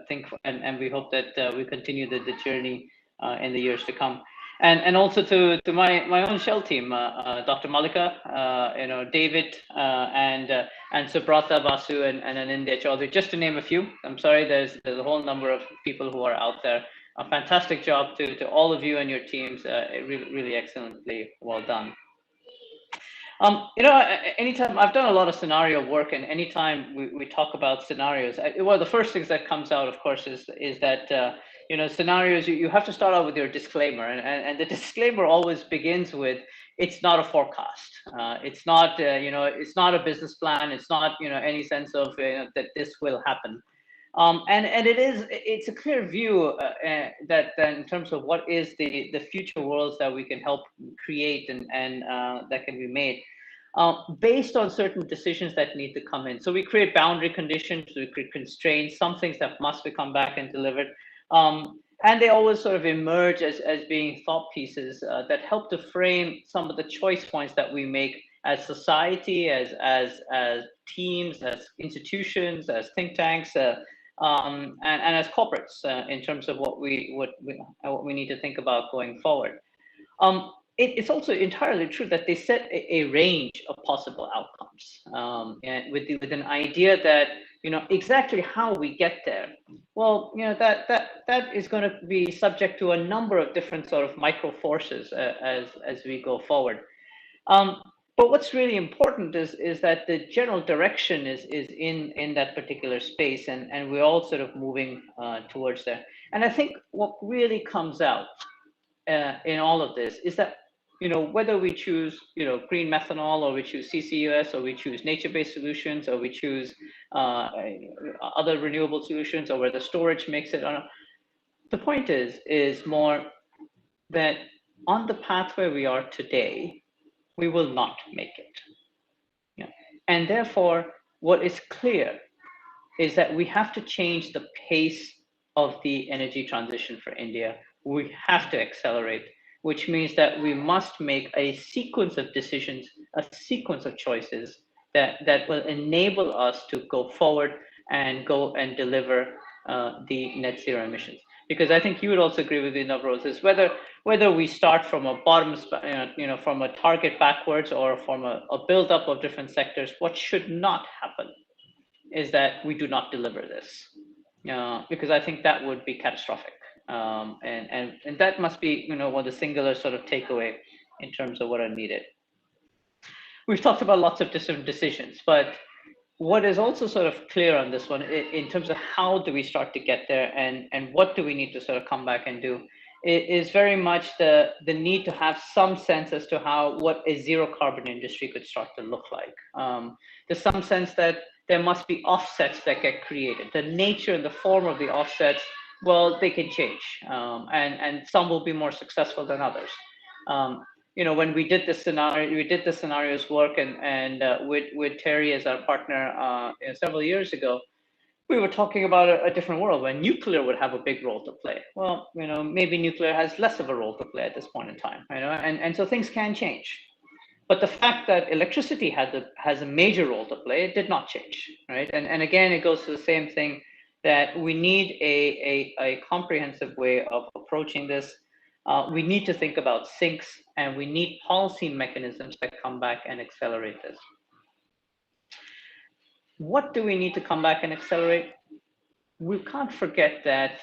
think, and we hope that we continue the journey in the years to come. And also to my own Shell team, Dr. Malika, David, and Subrata Basu and Anindya Chaudhary, just to name a few. I'm sorry, there's a whole number of people who are out there. A fantastic job to all of you and your teams. Really excellently well done. Anytime I've done a lot of scenario work, and anytime we talk about scenarios, one of the first things that comes out, of course, is that scenarios, you have to start out with your disclaimer, and the disclaimer always begins with, it's not a forecast. It's not, it's not a business plan. It's not, any sense of that this will happen. And it's a clear view that in terms of what is the future worlds that we can help create and that can be made based on certain decisions that need to come in. So we create boundary conditions, we create constraints, some things that must come back and delivered. And they always sort of emerge as being thought pieces that help to frame some of the choice points that we make as society, as teams, as institutions, as think tanks, and as corporates in terms of what we need to think about going forward. It's also entirely true that they set a range of possible outcomes, and with an idea that exactly how we get there. Well, that is going to be subject to a number of different sort of micro forces as we go forward. But what's really important is that the general direction is in that particular space, and we're all sort of moving towards there. And I think what really comes out in all of this is that whether we choose green methanol, or we choose CCUS, or we choose nature-based solutions, or we choose other renewable solutions, or whether storage makes it, the point is more that on the path where we are today, we will not make it. And therefore, what is clear is that we have to change the pace of the energy transition for India. We have to accelerate, which means that we must make a sequence of decisions, a sequence of choices that will enable us to go forward and go and deliver the net zero emissions. Because I think you would also agree with me, Navroz, is whether we start from a bottom, from a target backwards, or from a build-up of different sectors, what should not happen is that we do not deliver this, because I think that would be catastrophic. And that must be, what the singular sort of takeaway in terms of what are needed. We've talked about lots of different decisions, but what is also sort of clear on this one, in terms of how do we start to get there, and what do we need to sort of come back and do, is very much the need to have some sense as to what a zero carbon industry could start to look like. There's some sense that there must be offsets that get created. The nature and the form of the offsets, well, they can change, and some will be more successful than others. When we did this scenario, we did the scenarios work, and with TERI as our partner several years ago, we were talking about a different world where nuclear would have a big role to play. Well, maybe nuclear has less of a role to play at this point in time, and so things can change. But the fact that electricity has a major role to play, it did not change, right? And again, it goes to the same thing, that we need a comprehensive way of approaching this. We need to think about sinks, and we need policy mechanisms that come back and accelerate this. What do we need to come back and accelerate? We can't forget that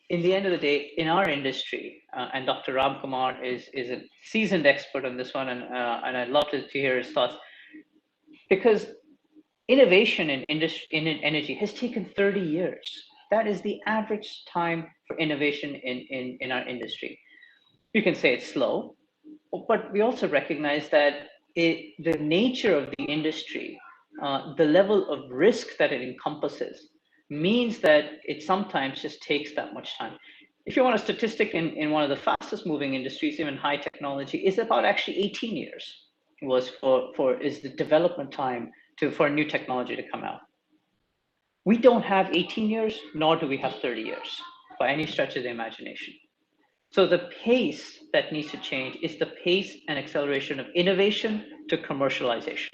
in the end of the day, in our industry, and Dr. Ramkumar is a seasoned expert on this one, and I'd love to hear his thoughts, because innovation in energy has taken 30 years. That is the average time for innovation in our industry. You can say it's slow, but we also recognize that the nature of the industry, the level of risk that it encompasses, means that it sometimes just takes that much time. If you want a statistic in one of the fastest moving industries, even high technology, is about actually 18 years is the development time for a new technology to come out. We don't have 18 years, nor do we have 30 years by any stretch of the imagination. So the pace that needs to change is the pace and acceleration of innovation to commercialization.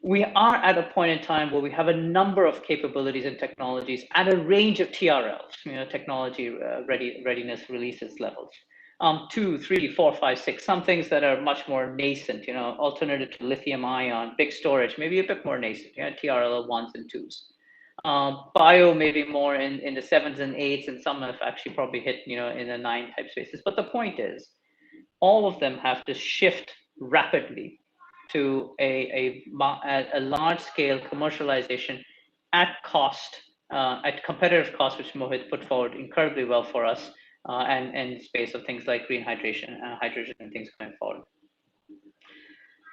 We are at a point in time where we have a number of capabilities and technologies at a range of TRLs, technology readiness releases levels. 2, 3, 4, 5, 6, some things that are much more nascent, alternative to lithium ion, big storage, maybe a bit more nascent, TRL 1s and 2s. Bio maybe more in the 7s and 8s, and some have actually probably hit, in the 9 type spaces. But the point is, all of them have to shift rapidly to a large-scale commercialization at cost, at competitive cost, which Mohit put forward incredibly well for us, and in the space of things like green hydration, hydrogen, and things going forward.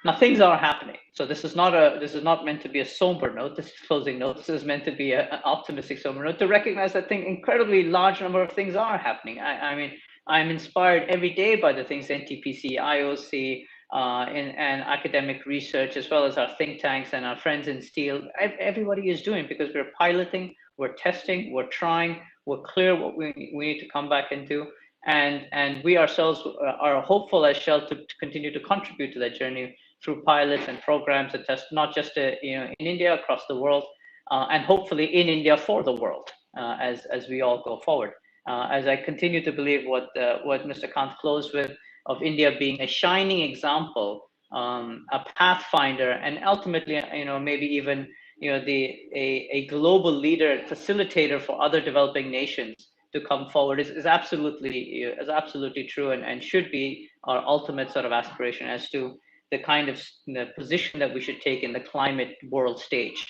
Now things are happening. So this is not meant to be a somber note. This is closing note. This is meant to be an optimistic somber note to recognize that incredibly large number of things are happening. I mean, I'm inspired every day by the things NTPC, IOC, and academic research, as well as our think tanks and our friends in steel. Everybody is doing, because we're piloting, we're testing, we're trying, we're clear what we need to come back into. And we ourselves are hopeful as Shell to continue to contribute to that journey through pilots and programs that test not just in India, across the world, and hopefully in India for the world, as we all go forward. As I continue to believe what Mr. Kant closed with, of India being a shining example, a pathfinder, and ultimately, maybe even a global leader, facilitator for other developing nations to come forward is absolutely true, and should be our ultimate sort of aspiration as to the kind of position that we should take in the climate world stage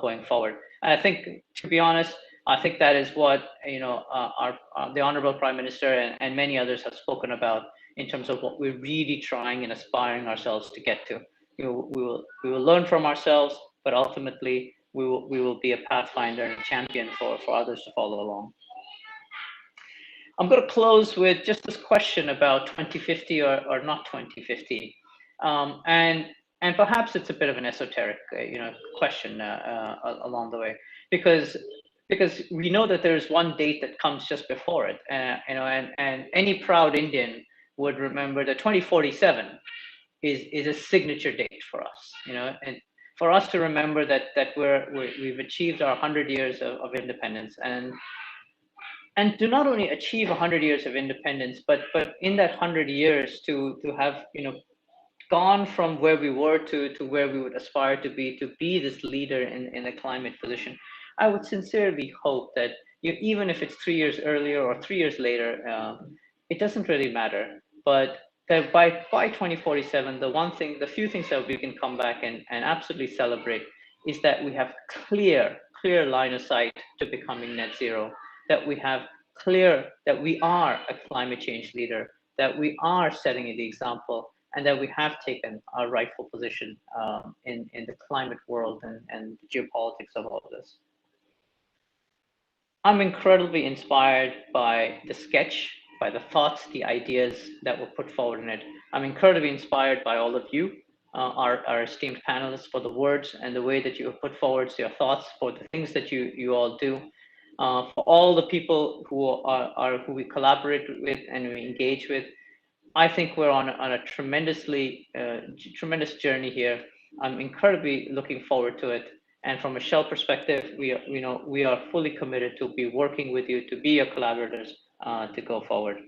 going forward. And I think, to be honest, I think that is what the Honorable Prime Minister and many others have spoken about in terms of what we're really trying and aspiring ourselves to get to. We will learn from ourselves, but ultimately we will be a pathfinder and a champion for others to follow along. I'm going to close with just this question about 2050 or not 2050. And perhaps it's a bit of an esoteric, question along the way, because we know that there's one date that comes just before it, and any proud Indian would remember that 2047 is a signature date for us, and for us to remember that we've achieved our 100 years of independence, and to not only achieve 100 years of independence, but in that 100 years to have gone from where we were to where we would aspire to be this leader in a climate position. I would sincerely hope that even if it's 3 years earlier or 3 years later, it doesn't really matter. But that by 2047, the few things that we can come back and absolutely celebrate is that we have clear line of sight to becoming net zero, that we have clear that we are a climate change leader, that we are setting the example, and that we have taken our rightful position in the climate world and geopolitics of all of this. I'm incredibly inspired by the sketch, by the thoughts, the ideas that were put forward in it. I'm incredibly inspired by all of you, our esteemed panelists, for the words and the way that you have put forward your thoughts, for the things that you all do, for all the people who we collaborate with and we engage with. I think we're on a tremendous journey here. I'm incredibly looking forward to it. And from a Shell perspective, we are fully committed to be working with you, to be your collaborators, to go forward.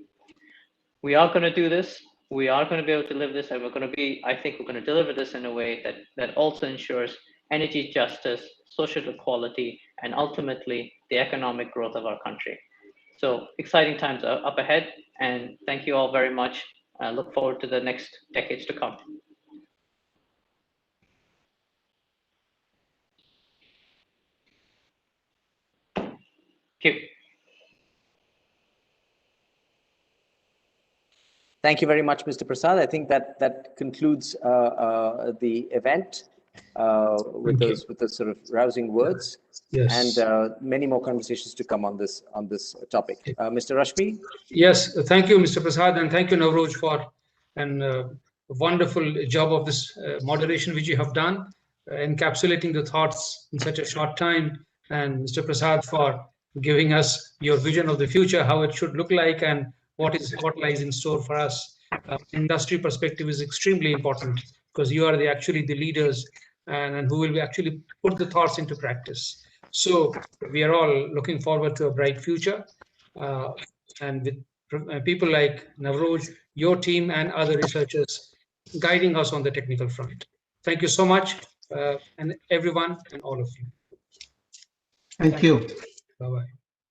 We are going to do this. We are going to be able to live this, and I think we're going to deliver this in a way that also ensures energy justice, social equality, and ultimately the economic growth of our country. So exciting times up ahead, and thank you all very much. I look forward to the next decades to come. Thank you. Thank you very much, Mr. Prasad. I think that concludes the event with those sort of rousing words. Yes. And many more conversations to come on this topic. Mr. Rashmi? Yes, thank you, Mr. Prasad, and thank you, Navroj, for a wonderful job of this moderation which you have done, encapsulating the thoughts in such a short time. And Mr. Prasad, for giving us your vision of the future, how it should look like, and what lies in store for us. Industry perspective is extremely important, because you are actually the leaders and who will actually put the thoughts into practice. So we are all looking forward to a bright future, and with people like Navroj, your team, and other researchers guiding us on the technical front. Thank you so much, and everyone and all of you. Thank you. Bye-bye.